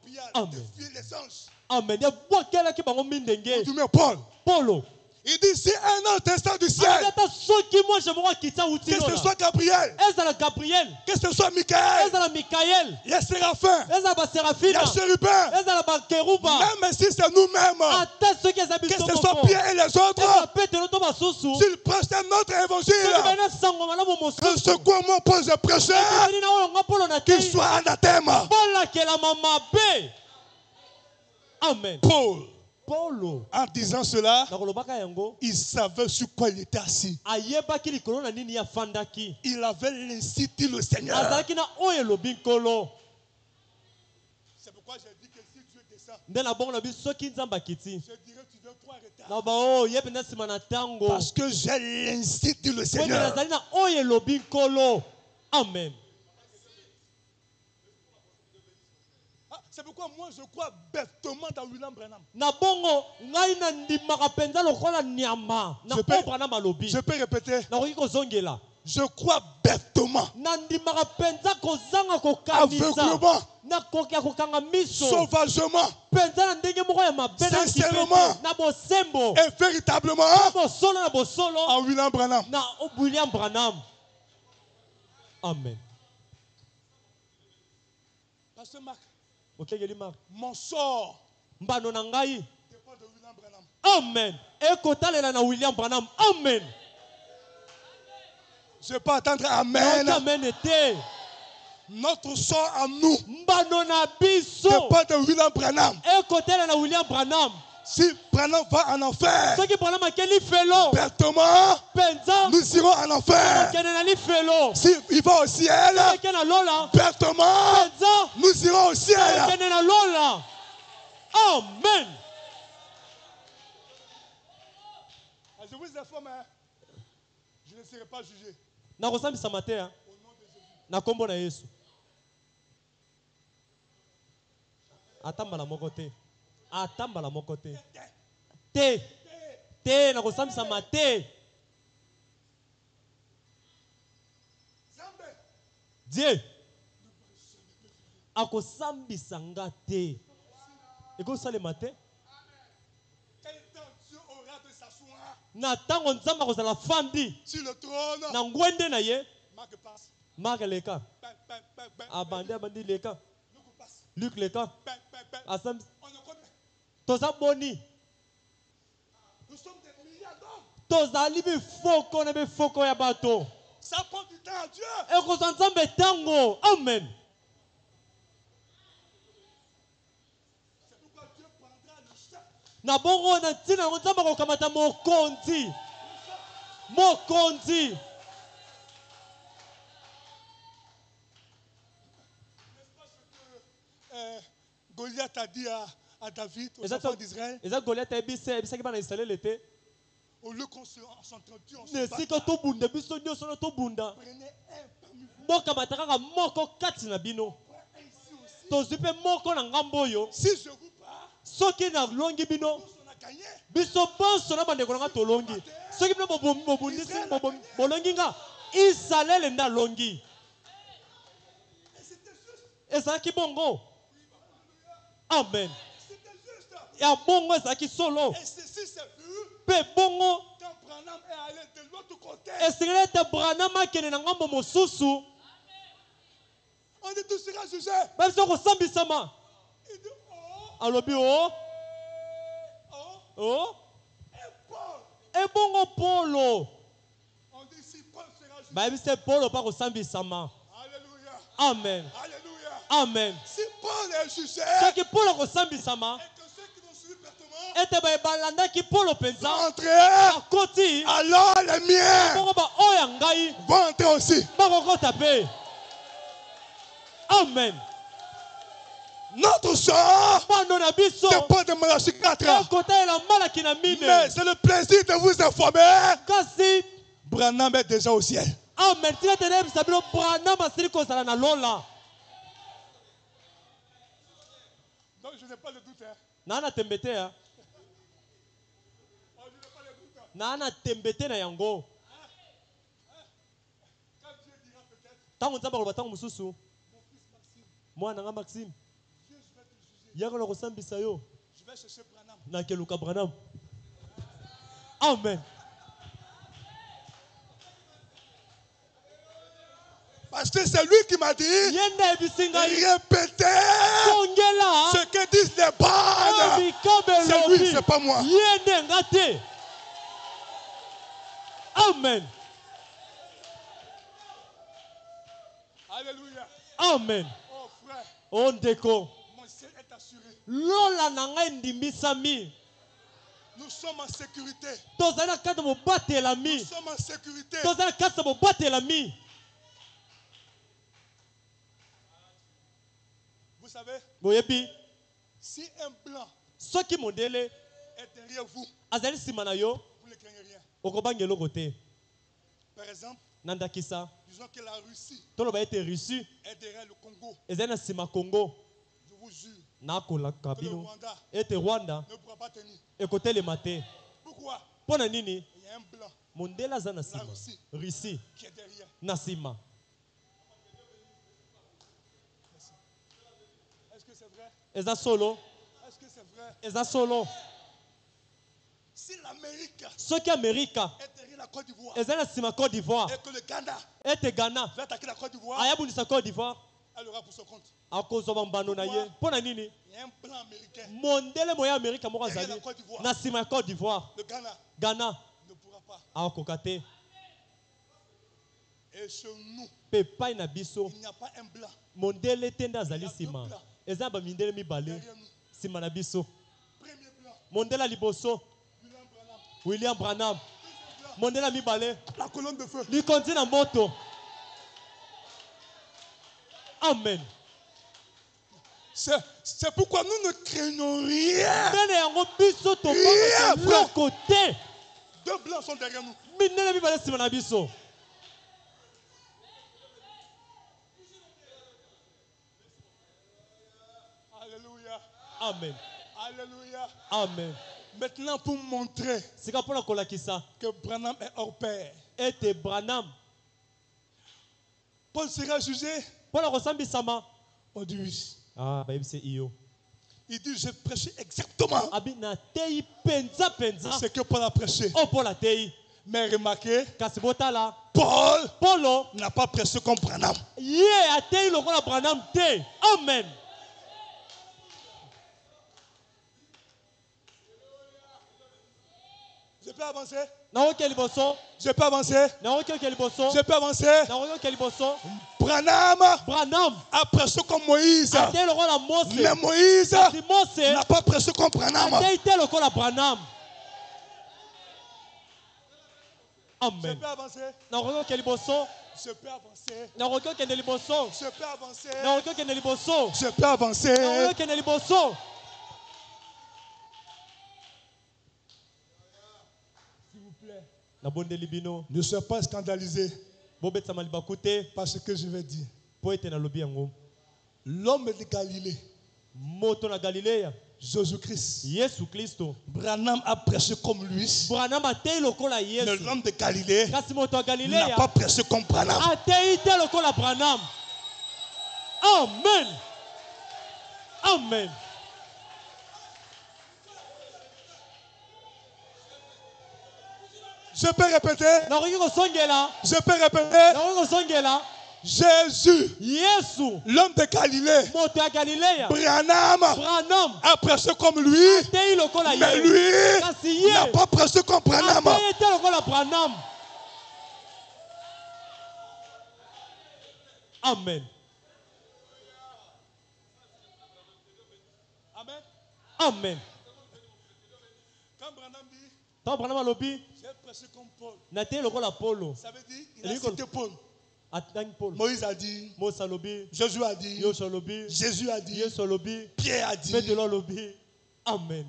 Pierre a Amen. défié les anges. Amen. ebwakelaki bango mindenge. Tu mets Paul. polo Il dit, si un autre instant du ciel, ata soki mwashe moko akita que ce utinola soit Gabriel, ezala Gabriel que ce soit Michael, ezala Mikael les séraphins, ezala baserafina les chérubins, ezala bakeruba même si c'est nous-mêmes, ata soki eza que biso ce soit moko Pierre et les ezala autres, petelo to basusu s'ils prêchent un autre soki évangile, balina sango malamu que mosusu ce quoi moi Paul je prêchais, ezali na oyo nga polo na qu'il tei soit anathème. bolakelama mabe. Amen. Paul, polo en disant cela, nakolobaka yango il savait sur quoi il était assis. ayebaki likolo na nini afandaki. Il avait l'incité le Seigneur. azalaki na oyo elobi nkolo. C'est pourquoi j'ai dit que si Dieu descend, nde na bongo na biso soki nzambe akiti je dirais tu viens trop en retard. na bao ye mpenza nsima na ntango Parce que j'ai l'incité le po ete Seigneur. nazali na oyo elobi nkolo. Amen. C'est pourquoi moi je crois bêtement dans William Branham. na bongo ngai na ndimaka mpenza lokola nyama na Je peux- oyo Branham alobi. Je peux répéter. nakoki kozongela Je crois bêtement, na ndimaka mpenza kozanga kokanisa aveuglement, nakoki ya kokanga miso sauvagement mpenza na ndenge moko ya mabe na Sincèrement. kipete, na bosembo et véritablement bosolo na bosolo en William Branham. na William Branham. Amen. Pasteur Marc, okengeli Mark mon sort mbano na ngai. dépend de William Branham. Amen. ekotalela na William Branham. Amen. Je peux attendre Amen. Amen ete. Notre sort à nous mbano na biso dépend de William Branham. ekotela na William Branham. Si Branham va en enfer, Soki Branham akeli felo bêtement, penza nous irons en enfer. akende na li felo Si il va au ciel, akende na lola bêtement, penza nous irons au ciel. akende na lola. Amen. Je vous informe, je ne serai pas jugé. nakosambisama te na kombo na Yesu. Atambala moko te. Atambala moko te. Te nakosambisama te. Dieu akosambisa nga te. Ekosalema te. Na tango nzamba kozala fandi Sur le trône, na ngwende na ye. Marc passe. Marc leka. Bang, bang, bang, bang. Abandi leka. Luc passe. Luc leka. Bang, bang, bang. Asam On le connaît. toza boni. Nous sommes des milliards d'hommes. Tozali bifoko na bifoko ya bato. Ça prend du temps à Dieu. Ekozwa nzambe tango. Amen. C'est pourquoi Dieu prendra le chef. Na bongo na ntina yango nzambe akokamata mokonzi. Mokonzi. N'est-ce pas ce que Goliath a dit à David, aux enfants d'Israël? Eza Goliath ebisaki bana Israël était. Au lieu qu'on s'entretue, on se Nesika bat. tobunda biso nyonso na tobunda. Prenez un parmi vous. Bokamata kaka moko kati na bino. Un ici aussi. Tozwi mpe moko na ngambo oyo. Si je vous bats, Soki na longi bino. tous on a gagné. Biso bonso na bandeko nanga tolongi. Soki bino bobundisi bolongi nga. Israel nda longi. Et c'était juste. Ezalaki bongo. Amen. C'était juste. Ya bongo ezalaki solo. Et ceci s'est vu Pe bongo quand Branham est allé de l'autre côté. esengeli ete Branham akende na ngambo mosusu. On dit tout sera jugé. Babiso kosambisama. Il dit Alobi o. O. et Paul. Ebongo Polo. On dit si Paul sera jugé. Babise Polo pa kosambisama. Alléluia. Amen. Alléluia. Amen. Si Paul est jugé, Soki Polo kosambisama. et que ceux qui l'ont suivi pertinemment Ete balandaki Polo penza. entrer, Akoti. alors les miens Bongo ba oya ngai. vont entrer aussi. Bakokota pe. Amen. Notre sort Bando na biso. dépend de Malachie 4. Ekota la malaki na mine. Mais c'est le plaisir de vous informer. Kasi. Branham est déjà au ciel. Amen. Tika tene bisabilo Branham asili kozala na lola. Donc je n'ai pas de doute. Nana tembete ya. Oh, je n'ai pas de doute. Nana tembete na yango. Quand Dieu dira peut-être, Tango nzamba koloba tango mususu. Mwana nga Maxime. Dieu, je vais te juger. Yaka na kosambisa yo. Je vais chercher Branham. Na keluka Branham. Amen. Parce que c'est lui qui m'a dit Yenda ebisinga répétez kongela. ce que disent les bonnes. C'est lui, c'est pas moi. Yende ngate. Amen. Alléluia. Amen. Oh frère, Ondeko. mon ciel est assuré. Lola na ngai ndimisami. Nous sommes en sécurité. Tozali na kati ya mobatelami. Nous sommes en sécurité. Tozali na kati ya mobatelami. Vous savez, Boyebi. si un blanc Soki mondele est derrière vous, azali nsima na yo. vous ne craignez rien. Okobanga eloko te. Par exemple, Nandakisa. disons que la Russie Toloba ete Russie. est derrière le Congo. Ezali na nsima Congo. Je vous jure Nakolaka que le bino. Rwanda Ete Rwanda ne pourra pas tenir. ekotelema te. Pourquoi? Pona nini? Il y a un blanc Mondele aza na La nsima. Russie Russie qui est derrière. na nsima. Est-ce que c'est vrai? Eza solo. Est-ce que c'est vrai? Eza solo. Si l'Amérique Soki Amerika est derrière la Côte d'Ivoire ezali na nsima Côte d'Ivoire. et que le Ghana Ete Ghana va attaquer la Côte d'Ivoire, ayabundisa Côte d'Ivoire. elle aura pour son compte. Akozwa bambano na ye. Pona nini? Il y a un blanc américain. Mondele moya Amerika moko Derrière azali la Côte d'Ivoire. na nsima ya Côte d'Ivoire. Le Ghana Ghana ne pourra pas. akoka te. Et chez nous, Pe pai na biso. il n'y a pas un blanc. Mondele tenda azali Il y a sima. deux blancs. Eza ba mindele mibale. Derrière nous. Sima na biso. Premier blanc, Mondela liboso. William Branham. William Branham. Deuxième blanc, Mondela mibale. la colonne de feu. Likonzi na moto. Amen. C'est pourquoi nous ne craignons rien. Ndene yango biso Yeah, tokanga frère. côté. Deux blancs sont derrière nous. Mindele mibale sima na biso. Alléluia. Amen. Alléluia. Amen. Maintenant, pour montrer Sika pona kolakisa que Branham est hors pair, ete Branham Paul sera jugé. pona kosambisama. On dit oui. Ah, bayebise iyo. Il dit, j'ai prêché exactement Abi na tei penza penza. ce que Paul a prêché. O pola tei. Mais remarquez, Kasi botala. Paul Polo. n'a pas prêché comme Branham. Ye atei lokola Branham te. Amen. Je peux avancer? Naoke liboso. Je peux avancer? Naoke liboso. Je peux avancer? Naoke liboso. Branham Branham. a prêché comme Moïse. Atei lokola Mose. Mais Moïse Kasi Mose. n'a pas prêché comme Branham. Atei te lokola Branham. Je Amen. peux avancer? Naoke liboso. Je peux avancer? Naoke kende liboso. Je peux avancer? Naoke kende liboso. Je peux avancer? Naoke kende liboso. Nabondeli bino. Ne sois pas scandalisé Bobetsama libaku te. par ce que je vais dire. Po ete nalobi yango. L'homme de Galilée, Moto na Galileya. Jésus-Christ, Yesu Kristo. Branham a prêché comme lui. Branham atei lokola Mais Yesu. l'homme de Galilée Kasi moto ya n'a Galileya pas prêché comme Branham. atei te lokola Branham. Amen. Amen. Je peux répéter? Nakoki kosongela. Je peux répéter? Nakoki kosongela. Jésus, Yesu. l'homme de Galilée, Moto ya Galileya. Branham Branham a prêché comme lui, atei lokola mais Yesu. lui Kasi n'a ye pas prêché comme Branham. atei te lokola Branham. Amen. Amen. Amen. Quand Branham dit, Tant Branham alobi j'ai prêché comme Paul, natei lokola Polo. ça veut dire il a Et lui, cité Paul. Atangi Polo. Moïse a dit, Mose alobi. Jésus a dit, Yoshua alobi. Jésus a dit, Yesu alobi. Pierre a dit. Petelo alobi. Amen.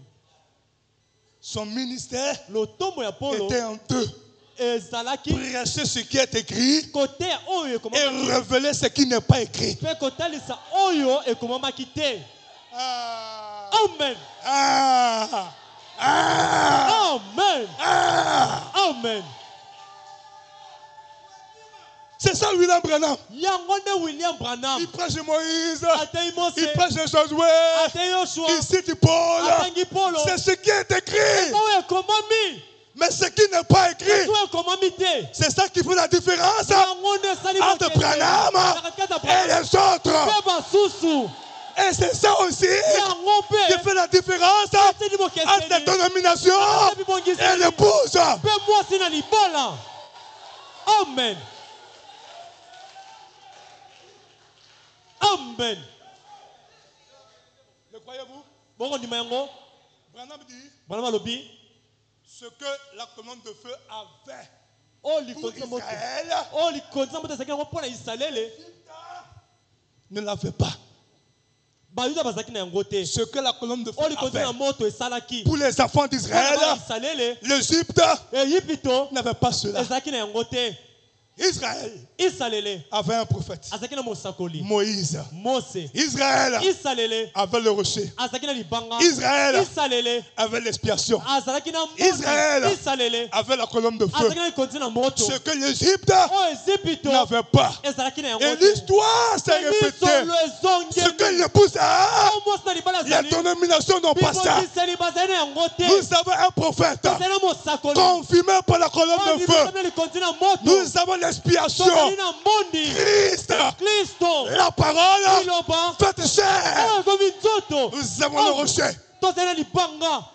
Son ministère Lotombo ya Polo était en deux. ezalaki Prêcher ce qui est écrit kote oyo et ekomamaki révéler ce qui n'est pas écrit. mpe kotalisa oyo ekomamaki te. Ah, Amen. ah, ah, Amen. ah. Amen. C'est ça William Branham. Yango nde William Branham Il prêche Moïse, atei Mose il prêche Josué, atei Yoshua il cite Paul. atangi Polo C'est ce qui est écrit. oyo ekomami Mais ce qui n'est pas écrit, oyo ekomami te. c'est ça qui fait la différence Yango nde esali entre bokeseni Branham na kati ya et Branham les autres. mpe basusu. Et c'est ça aussi Yango qui mpe fait la différence esali entre les bokeseni dénominations et l'épouse. mpe mwasi na libala. Amen. Amen. Le croyez-vous? Bongo ndima yango Branham dit Branham alobi ce que la colonne de feu avait o pour likonzi na moto Israël o likonzi na moto ezalaki yango mpo na Israele ne l'avait pas. bayuda bazalaki na yango te. Ce que la colonne de feu O likonzi avait na moto esalaki pour les enfants d'Israël, mpo na Israele l'Égypte Eyipito n'avait pas cela. ezalaki na yango te. Israël Israele avait un prophète, azalaki na mosakoli Moïse. Mose. Israël Israele avait le rocher. azalaki na libanga. Israël Israele avait l'expiation. azalaki na Israël mbongo. Israele avait la colonne de feu. azalaki na likonzi na moto Ce que l'Égypte oyo Ezipito n'avait pas. ezalaki na yango Et te. l'histoire s'est répétée. Misolo Ce que ezongeli l'épouse a, o mwasi na libala les azali dénominations n'ont pas ça. bibongiseli bazali na yango te. Nous avons un prophète bazali na mosakoli confirmé par la colonne oyo de bibongiseli feu. na likonzi na moto Nous avons l'expiation. tozali na mbondi Christ, Kristo la parole liloba faite chair. oyo ekomi nzoto. Nous avons le rocher. tozali na libanga.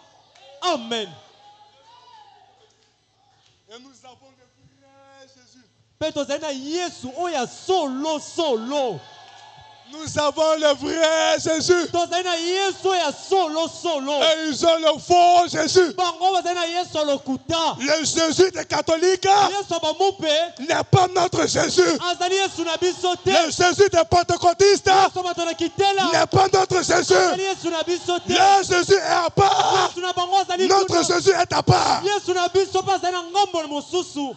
Amen. Et nous avons le vrai Jésus. Pe tozali na Yesu oya solo solo. Nous avons le vrai Jésus. Tozali na Yesu oya solo solo. Et ils ont le faux Jésus. Bango bazali na Yesu lokuta. Le Jésus des catholiques Yesu bamupe. n'est pas notre Jésus. Azali Yesu na biso te. Le Jésus des pentecôtistes Yesu batona kitela. n'est pas notre Azali Jésus. Yesu na biso te. Le Jésus est à part. Yesu na bango azali Notre kuna. Jésus est à part. Yesu na biso pa azali na ngombo mosusu.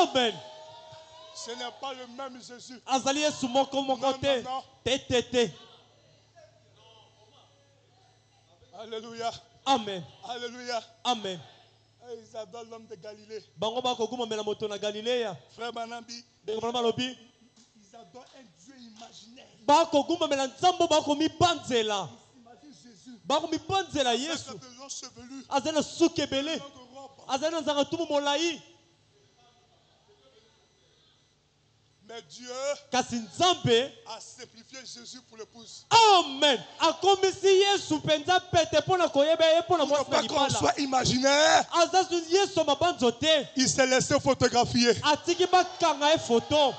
Amen. Ce n'est pas le même Jésus. Azali Yesu moko moko te. Non. Te. Alléluia. Amen. Alléluia. Amen. Et ils adorent l'homme de Galilée. Bango bakogumamela moto na Galilea. Frère Banambi, Bana lobi. ils adorent un Dieu imaginaire. Bakogumamela nzambo bakomibanzela. Imagine Jésus. Bakomibanzela Avec Yesu. de longs chevelus. Azali na suki ebele. Longue robe. Azali na nzanga tumu molai. Mais Dieu Kasi nzambe. a simplifié Jésus pour l'épouse. Amen. Akomisi Yesu penza pete pona koyeba ye pona Pour ne mwasi na pas qu'on libala. soit imaginaire, Azasu Yesu mabanzo te. il s'est laissé photographier. Atiki bakanga e photo.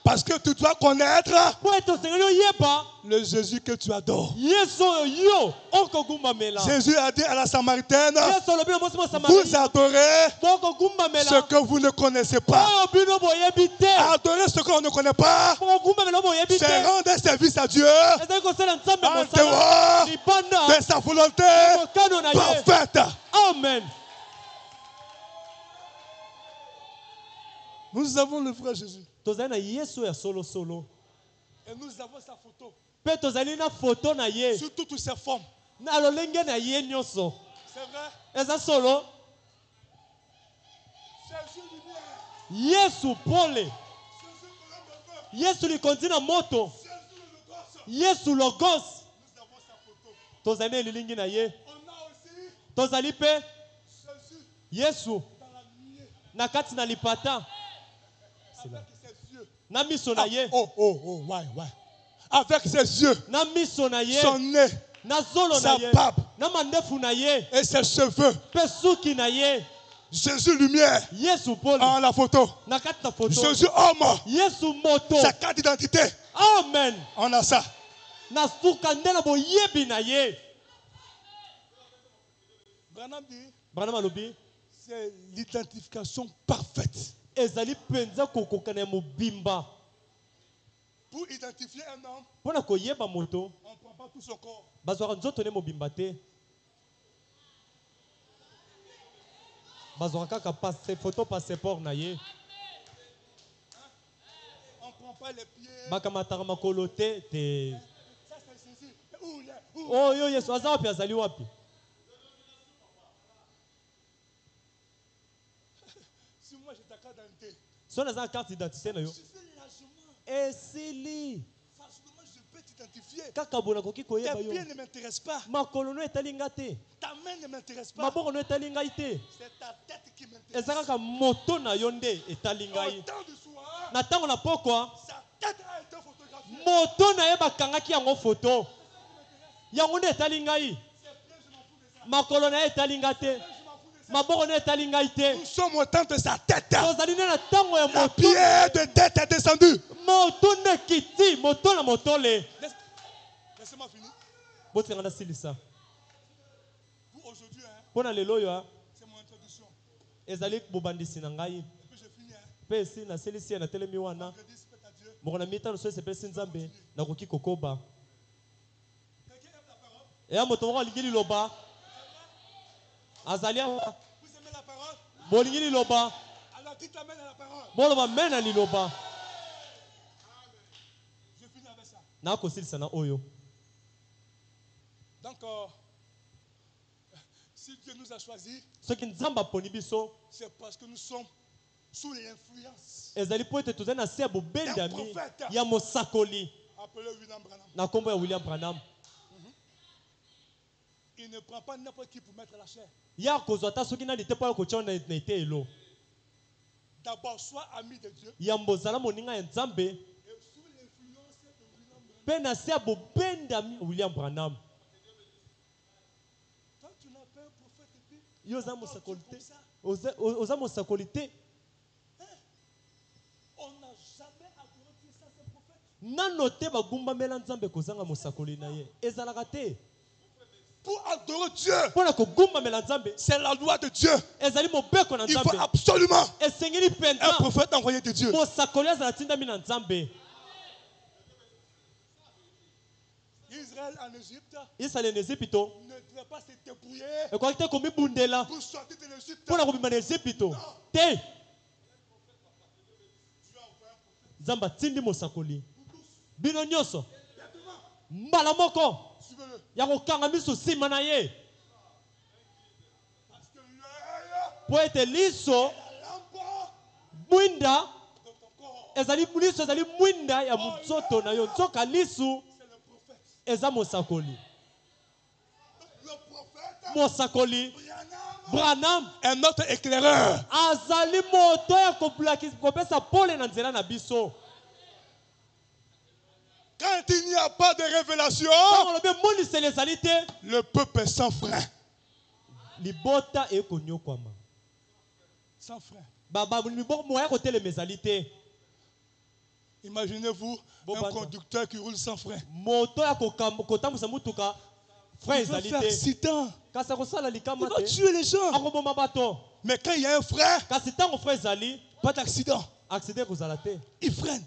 Parce que tu dois connaître Po eto sengeli oyeba. le Jésus que tu adores. Yesu yo okogumamela. Jésus a dit à la Samaritaine, Yesu olobi na mwasi mo vous Samarie. adorez Okogumamela. ce que vous ne connaissez pas. Oh bino boyebi te. Adorer ce qu'on ne connaît pas, Okogumamela boyebi te. c'est rendre service à Dieu Ezali kosala nzambe en mosala. dehors Libanda. de sa volonté Mokano na ye. parfaite. Amen. Nous avons le vrai Jésus. Tozali na Yesu ya solo solo. Et nous avons sa photo Pe tozali na photo na ye. sur toutes ses formes. Na lolenge na ye nyonso. C'est vrai. Eza solo. Jésus lumière. Yesu pole. Jésus colonne de feu. Yesu likondi na moto. Jésus le gosse. Yesu logos. Nous avons sa photo. Tozali na elilingi na ye. On a aussi Tozali pe Jésus Yesu dans la nuée na kati na lipata. avec ses yeux. Na miso na ye. Ouais. Avec ses yeux, Na miso na ye. son nez Na zolo sa na ye. barbe Na mandefu na ye. et ses cheveux. Pe suki na ye. Jésus lumière Yesu pole. en la photo. Na kati na photo. Jésus homme, Yesu moto. sa carte d'identité. Amen. On a ça. Na suka nde na boyebi na ye. Branham dit, Bana malobi. c'est l'identification parfaite. Ezali penza kokokana ya mobimba. Pour identifier un homme, Pona koyeba moto. on ne prend pas tout son corps. Bazwaka nzoto ne mobimba te. Bazwaka kaka photo passeport na ye. On ne prend pas les pieds. Bakamataka makolo te. Ça, c'est Jésus. Où il est? Où? Oh yo Yesu aza wapi azali wapi? Si moi j'ai ta carte d'identité, So naza carte d'identité na yo. je fais largement. Esili. Facilement, je peux t'identifier. Kaka bona koki koyeba Tes yo. pieds ne m'intéressent pas. Makolo no etali nga te. Ta main ne m'intéresse pas. Maboko no etali ngai te. C'est ta tête qui m'intéresse. Eza kaka moto na yo nde etali Au ngai. temps du soir, Na ntango na pokwa. sa tête a été photographiée. Moto na ye bakangaki yango foto. Yango nde etali ngai. Makolo na ye etali nga te. Maboko na ye etali ngai te. Nous sommes au temps de sa tête. Tozali nde na ntango ya La moto. pierre de tête est descendue. Moto nde kiti. Moto na motole. Laissez-moi finir. Botinga na silisa. Pour aujourd'hui, hein, Mpo na lelo oyo c'est mon introduction. ezali bobandisi na ngai. Et puis je finis. Hein. Mpe esi nasilisi ye natelemi wana. Vendredi, c'est à Dieu. Moko na mitano so esepelisi nzambe nakoki kokoba. Quelqu'un aime la parole? Eya moto moko alingi liloba. Azali awa. Vous aimez la parole? Bolingi liloba. Alors dites amen à la parole. Boloba me na liloba. Je finis avec ça. Nakosilisa na oyo. Donc, si Dieu nous a choisis, Soki nzambe aponi biso c'est parce que nous sommes sous l'influence. ezali po ete tozali na se ya bobendami prophète. ya mosakoli Appelé William Branham. na nkombo ya William Branham. Il ne prend pas n'importe qui pour mettre la chair. Ya kozwa ata soki nani te mpo ya kotia na etelo. D'abord, sois ami de Dieu. Yambo ozala moninga ya nzambe Et sous l'influence de William Branham. mpe na se ya bobendami William Branham. Quand tu n'as pas un prophète et puis, Yo oza mosakoli te. Oza mosakoli te. hein, nanote bagumbamela nzambe kozanga mosakoli na ye ezalaka te. Pour adorer Dieu, Mpona kogumbamela nzambe c'est la loi de Dieu. ezali mobeko na Il faut nzambe. absolument Esengeli un penza prophète envoyé de Dieu. mosakoli azala tindami na nzambe. Israël en Égypte Israeli na Ezipito ne devait pas se débrouiller ekwaki te komibundela pour sortir de l'Égypte. mpona kobima na Ezipito te. Nzambe atindi mosakoli bino nyonso mbala moko Suivez-le. ya kokanga miso nsima na ye Parce que l'œil po ete liso est la lampe mwinda de ton corps. ezali liso ezali mwinda ya nzoto na yo. Nzoka lisu C'est le prophète. eza mosakoli. Le prophète Mosakoli Branham Branham est notre éclaireur. azali moto ya kopesa pole na nzela na biso. Quand il n'y a pas de révélation, Ntango lobi emoniseli ezali te le peuple est sans frein. libota ekonyokwama. Sans frein. moya kotelema ezali te. Imaginez-vous Bon, un bâtard. conducteur qui roule sans frein. Moto ya kotambusa mutuka frein Il va ezali faire te. accident. Kasi akosala Il likama va te tuer les gens. akoboma bato. Mais quand il y a un frein, Kasi ntango frein ezali pas d'accident. accident ekozala te. Il freine.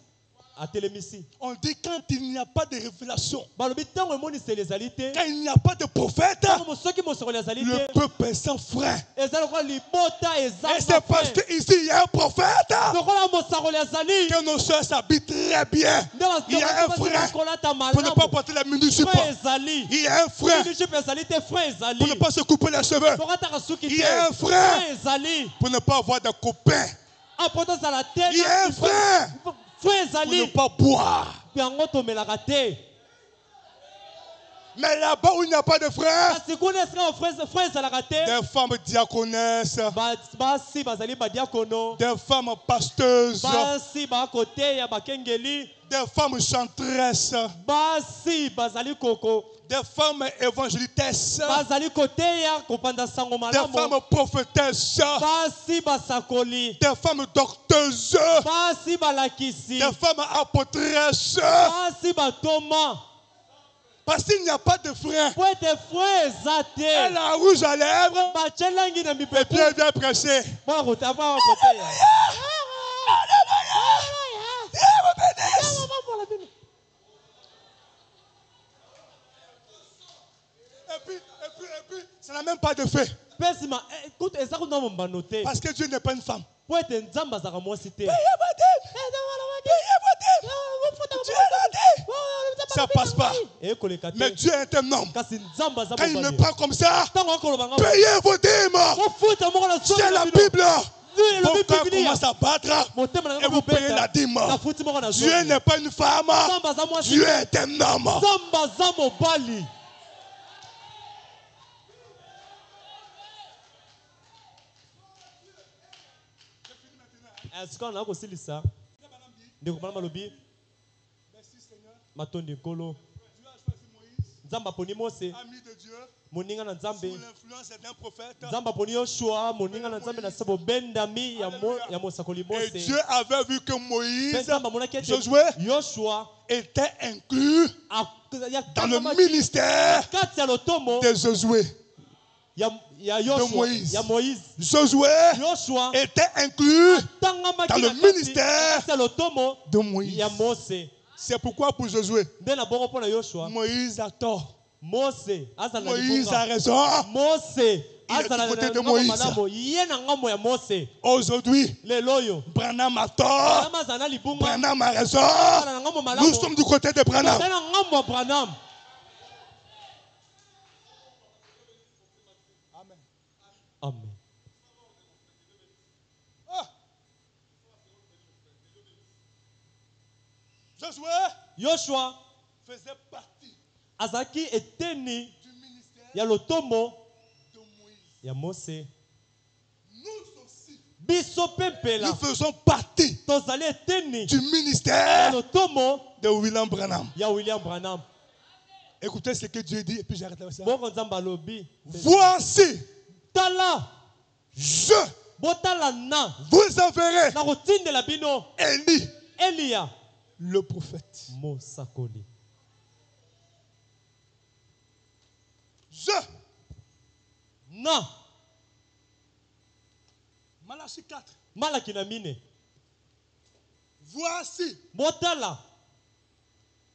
Atelemisi. On dit quand il n'y a pas de révélation, Balobi ntango emoniseli ezali te. quand il n'y a pas de prophète, Ntango soki mosakoli ezali le te peuple est sans frein. eza lokola libota eza Et c'est parce qu'ici il y a un prophète lokola mosakoli ezali que nos soeurs s'habitent très bien. Il y a un frein kolata pour ne pas malamu. porter la minuscule. Frein ezali Il y a un frein leadership ezali te frein ezali pour ne pas se couper les cheveux. tokataka suki Il te y a un frein ezali pour ne pas avoir de copains. apoto ezala te Il y a un frein frein pour ne ezali pas boire. yango tomelaka te. Mais là-bas où il n'y a pas de frein, kasi kuna esika frein ezalaka te des femmes diaconesses, basi bazali badiakono des femmes pasteuses, basi bakoteya bakengeli des femmes chantresses, basi bazali koko des femmes évangélites, bazali koteya kopanda sango des malamu femmes prophétesses, basi basakoli des femmes docteuses, basi balakisi des femmes apôtresses. basi batoma Parce qu'il n'y a pas de frein. po ete frein eza Elle te a un rouge à lèvres batie langi na et puis mipepu elle vient prêcher. mpona koteya Et puis, ça n'a même pas de fait. mpe nsima kuta eza kuna mombano te Parce que Dieu n'est pas une femme. po ete nzambe azalaka mwasi te. Ça passe pas. ekoleka Mais te Dieu est un homme. kasi nzambe aza Quand il me mobali prend comme ça, ntango akolobanga payez vos dîmes. kofuta moko na C'est la Bible. elobi Pourquoi biblia commence à battre motema na et vous payez la dîme? nafuti moko na Dieu n'est pas une femme. nzambe aza mwasi Dieu est un homme. nzambe aza mobali. sikoyo na kosilisa ndeko bana balobi Merci Seigneur. matondi nkolo Dieu a choisi Moïse, nzambe aponi mose ami de Dieu, moninga na sous nzambe l'influence d'un prophète. nzambe aponi yoshua moninga na nzambe na se bobendami ya mosakoli Et mose Dieu avait vu que mpe Moïse, nzambe amonaki ete Josué, yoshua était inclus dans le ministère kati ya lotomo de Josué. ya Moïse. ya moïse Josué yoshua était inclus atangamaki dans le na kati ministère ya lotomo de Moïse. ya mose. C'est pourquoi pour Josué, nde na bongo mpo na yoshua Moïse a tort. mose azala na Moïse a libonga raison. mose est azala du côté na de ngambo Moïse. malamu ye na ngambo ya mose. Aujourd'hui, lelo oyo Branham a tort. Branham azala na libunga Branham a raison. azala na ngambo malamu Nous sommes du côté de Branham. azala na ngambo ya Branham. Amen. Ah. Josué yoshua faisait partie azalaki eteni du ministère ya lotombo de Moïse. ya mose. Nous aussi, biso mpe mpela nous faisons partie tozali eteni du ya ministère lotombo de William Branham. ya William Branham. Écoutez ce que Dieu dit et puis j'arrête avec ça. bongo nzambe alobi Voici, tala je botala na vous enverrai na kotindela bino Élie eliya le prophète. Mosakoli. Je. Na. Malachie 4. Malaki na mine. Voici. Botala.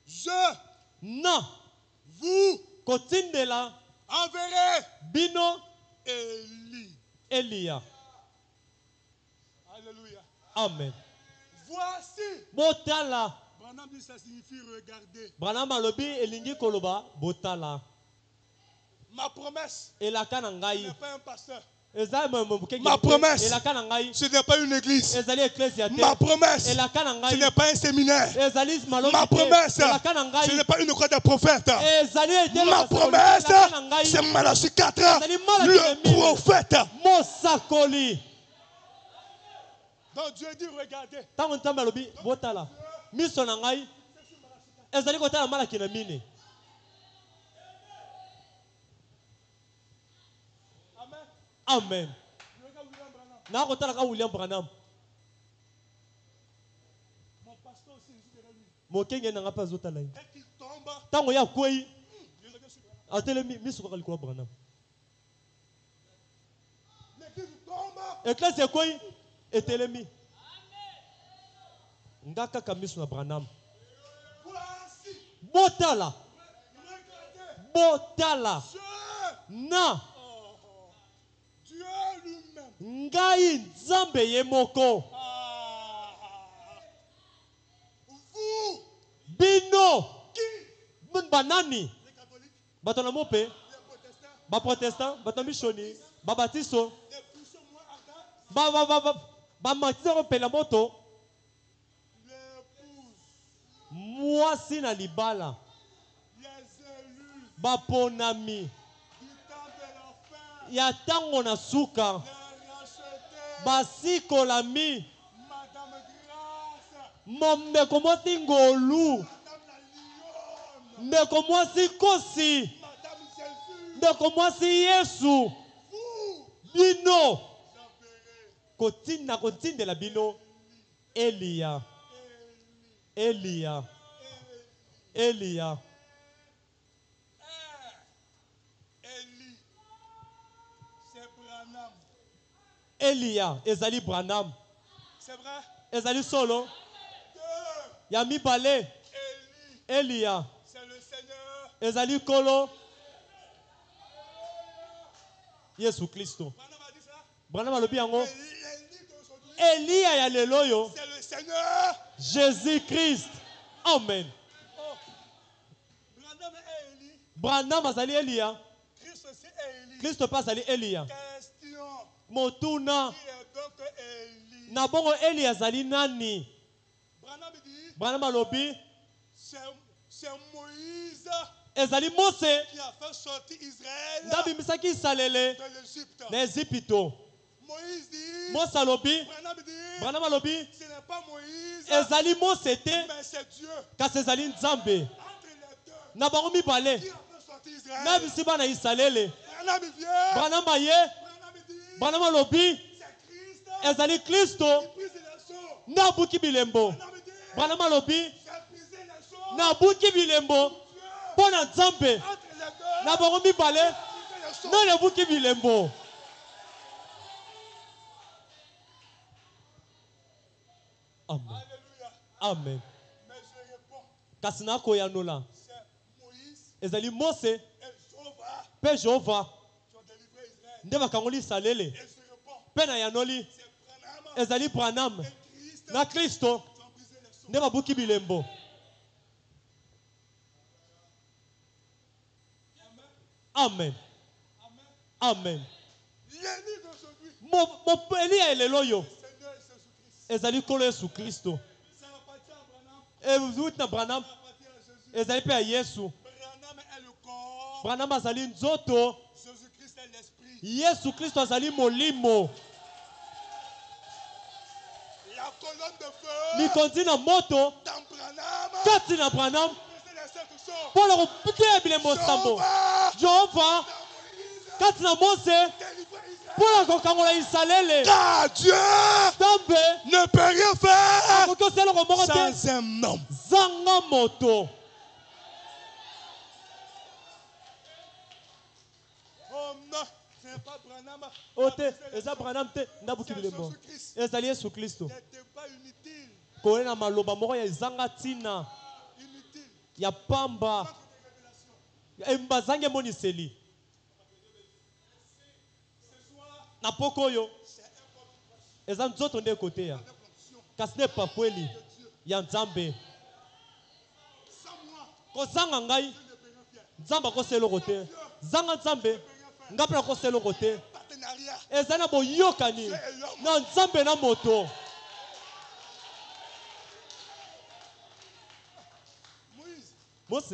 Je. Na. Vous. Kotindela. Enverrez. Bino. Élie. Elia. Alléluia. Amen. Voici. Botala. Branham dit ça signifie regarder. Branham alobi elingi koloba botala. Ma promesse. Elaka na Ce ngai. n'est pas un pasteur. Ma promesse. Elaka na ngai. Ce n'est pas une église. Ezali ecclesia te. Ma promesse. Elaka na ngai. Ce n'est pas un séminaire. Ezali malobi Ma te. promesse. Elaka na ngai. Ce n'est pas une école de prophètes. Ezali etelo Ma basakoli. promesse. Elaka na ngai. C'est Malachie 4. Ezali Malaki Le mille. prophète. Mosakoli. Donc Dieu dit regardez. Tango ntambe alobi botala. Miso na ngai. Ezali kotala Malaki na mine. Amen. Na kotala ka William Branham. Mon pasteur aussi est derrière lui. Mokenge na ngapa zotala. Dès qu'il tombe, Tango ya kwei. il regarde sur lui. Atele miso ka likwa Branham. L'église tombe. Ecclesia kwei etelemi. Ngaka ka miso na Branham. Voici. Botala. Regardez. Botala. Dieu. Na. Dieu lui-même. Ngai nzambe ye moko. Vous. Bino. Qui? Banani. Les catholiques. Bato na mope. Les protestants. Ba protestant. Bato mishoni. Ba batiso. Les puissants moins ardents. Ba matisa ko pela moto. L'épouse. Mwasi na libala. Les élus. Ba ponami. Du temps de la fin. Ya tango na suka. Les rachetés. Basikolami. Madame Grâce. Ndeko mwasi ngolu. Madame la lionne. Ndeko mwasi kosi. Madame Jésus. Ndeko mwasi Yesu. Vous. Bino. J'enverrai. Kotindela bino. Elia. Elia. Elia. Élie. C'est Branham. Elia. Ezali Branham. C'est vrai? Ezali solo. Deux. Ya mibale. Élie. Elia. C'est le Seigneur. Ezali kolo. Yesu Kristo. Branham a dit ça? Branham alobi yango. L'élie d'aujourd'hui. Elia ya lelo yo. C'est le Seigneur. Jésus-Christ. Amen. Oh. Branham et Élie. Branham azali Elia. Christ aussi est Élie. Kristo pa azali Elia. Question. Motuna. Qui est donc Élie? Na bongo Elia azali nani? Branham dit, Branham alobi. c'est Moïse Ezali Mose. qui a fait sortir Israël Ndabimisaki Isalele. de l'Égypte. Na Ezipito. Moïse dit, Mose alobi. Branham dit, Branham alobi. ce n'est pas Moïse, Ezali Mose te. mais c'est Dieu. Kasi ezali Nzambe. Entre les deux, Na bango mibale. qui a fait sortir Israël? Na bisi bana Isalele. Branham vient, Branham aye. Branham dit, Branham alobi. c'est Christ Ezali Kristo. qui brise les seaux. Na buki bilembo. Branham dit, Branham alobi. c'est briser les seaux. Na buki bilembo. Dieu, Pona Nzambe. entre les deux, Na bango mibale. briser les seaux. Na le buki bilembo. Amen. Alléluia. Amen. Mais je réponds, Kasi na koyanola. c'est Moïse Ezali Mose. et Jéhovah Pe Jehova. qui ont délivré Israël. Nde bakangoli Isalele. Et je réponds, Pe na yanoli. c'est Branham Ezali Branham. et Christ Na Kristo. qui ont brisé les seaux. Nde babuki bilembo. Amen. Amen. L'élie d'aujourd'hui, Mo Elia elelo yo. Seigneur Jésus-Christ, Ezali kolo Yesu Kristo. ça appartient à Branham, Ezuit na Branham. ça appartient à Jésus. Ezali pe ya Yesu. Branham est le corps, Branham azali nzoto. Jésus-Christ est l'esprit. Yesu Kristo azali molimo. La colonne de feu Likondi na moto. dans Branham, Kati na Branham. briser les sept sceaux. Pona kobukia bilembo sambo. Jéhovah Jehova. dans Moïse, kati na Mose délivrer Israël. mpona kokangola Isalele. Car Dieu Nzambe ne peut rien faire akoki osala eloko moko te sans un homme. zanga moto. Oh non, ce n'est pas Branham. O te eza Branham te ndabuki bilembo ezali Yesu Kristo. Des débats inutiles. koyena maloba moko ya ezanga ntina Inutiles. ya pamba bazangi emoniseli na poko oyo eza nzoto nde ekoteya kasi nde pakweli ya Nzambe. Kozanga ngai Nzambe akosala eloko te, zanga Nzambe nga mpe nakosala eloko te. Partenariat. Eza na boyokani na Nzambe na moto. Moïse, Mose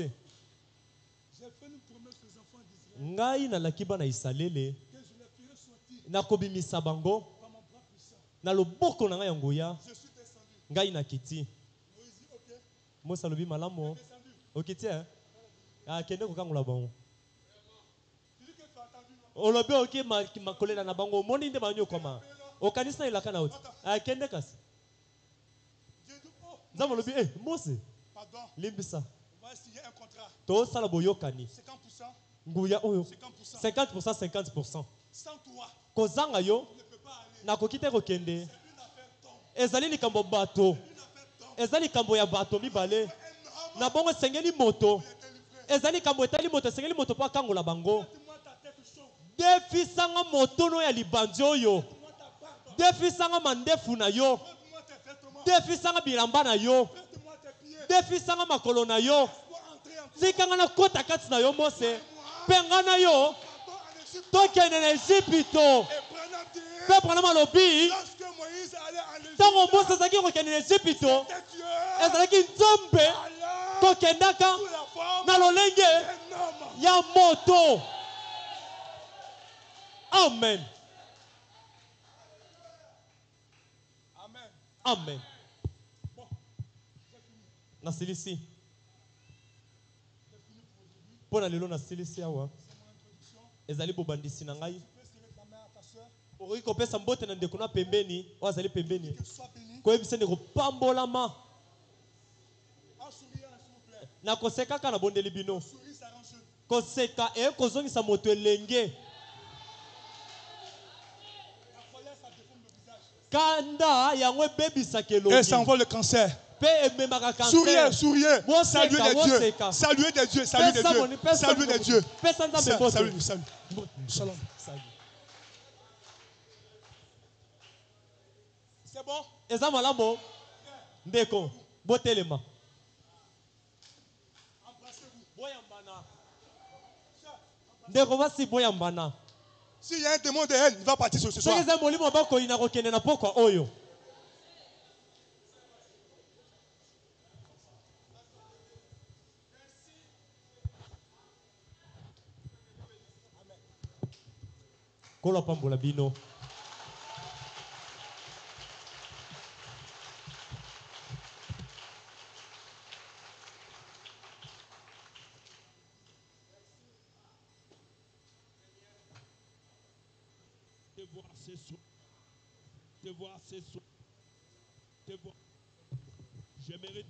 j'ai fait une promesse aux enfants d'Israël ngai nalaki bana Isalele que je les ferai sortir nakobimisa bango par mon bras puissant. na loboko na ngai ya nguya. Je suis descendu. Ngai nakiti. Moïse dit ok. Mose alobi malamu Descendu. okiti akende kokangola bango. Tu dis que tu as entendu. Olobi oki makolela na bango omoni nde banyokoma okanisi na elaka na oti akende kasi. J'ai dit oh, Nzambe alobi Mose pardon. limbisa On va signer un contrat. tosala boyokani 50%, nguya oyo 50%. 50% 50%. Sans toi, Kozanga yo tu ne peux pas aller. nakoki te kokende. C'est une affaire d'homme. Ezali likambo bato, Une affaire d'homme. ezali likambo ya bato mibale. Un homme Na bongo esengeli moto, est délivré. ezali likambo etali moto, esengeli moto mpo akangola bango. Dis-moi ta tête chaude. Defisanga motono ya libandi oyo, Dis-moi ta barbe. defisanga mandefu na yo, Dis-moi tes vêtements. defisanga bilamba na yo, Dis-moi tes pieds. defisanga makolo na yo. Pour entrer en toi. Tikanga na kota kati na yo Mose, penga na yo Pardon en Égypte. tokende na Ejipito. Et Branham dit, Mpe Branham alobi lorsque Moïse allait en Égypte, ntango Mose azalaki kokende na Ejipito, c'était Dieu. ezalaki Nzambe Allah, kokendaka sous la forme na lolenge d'un homme. ya moto. Amen. Amen. Amen. Nasilisi. Pona lelo nasilisi awa. Ezali bobandisi na ngai. Tu peux serrer ta main à ta soeur. Okoki kopesa mbote na ndeko na pembeni, oyo azali pembeni. Que sois béni. Koyebisa ndeko pambolama. En souriant, s'il vous plaît. Na koseka kaka na bondeli bino. Souris, ça rend jeune. Koseka kozongisa moto elenge. La colère, ça déforme le visage. Kanda yango ebebisaka elongi. Et ça envoie le cancer. Mpe ememaka cancer. Souriez, souriez. Moseka, Saluez les dieux. moseka. Saluez des dieux. Saluez des dieux. Saluez des dieux. Pesa Nzambe mbote. Salut, salut. Shalom. Salut. C'est bon? Eza malamu ndeko botelema. Embrassez-vous. Boyambana. Ndeko basi boyambana. S'il y a un démon de haine, il va partir ce soir. Soki eza molimo bakoyina kokende na pokwa oyo. Kola pambola bino. Te voir ce soir. Te voir ce soir. Te voir. J'aimerais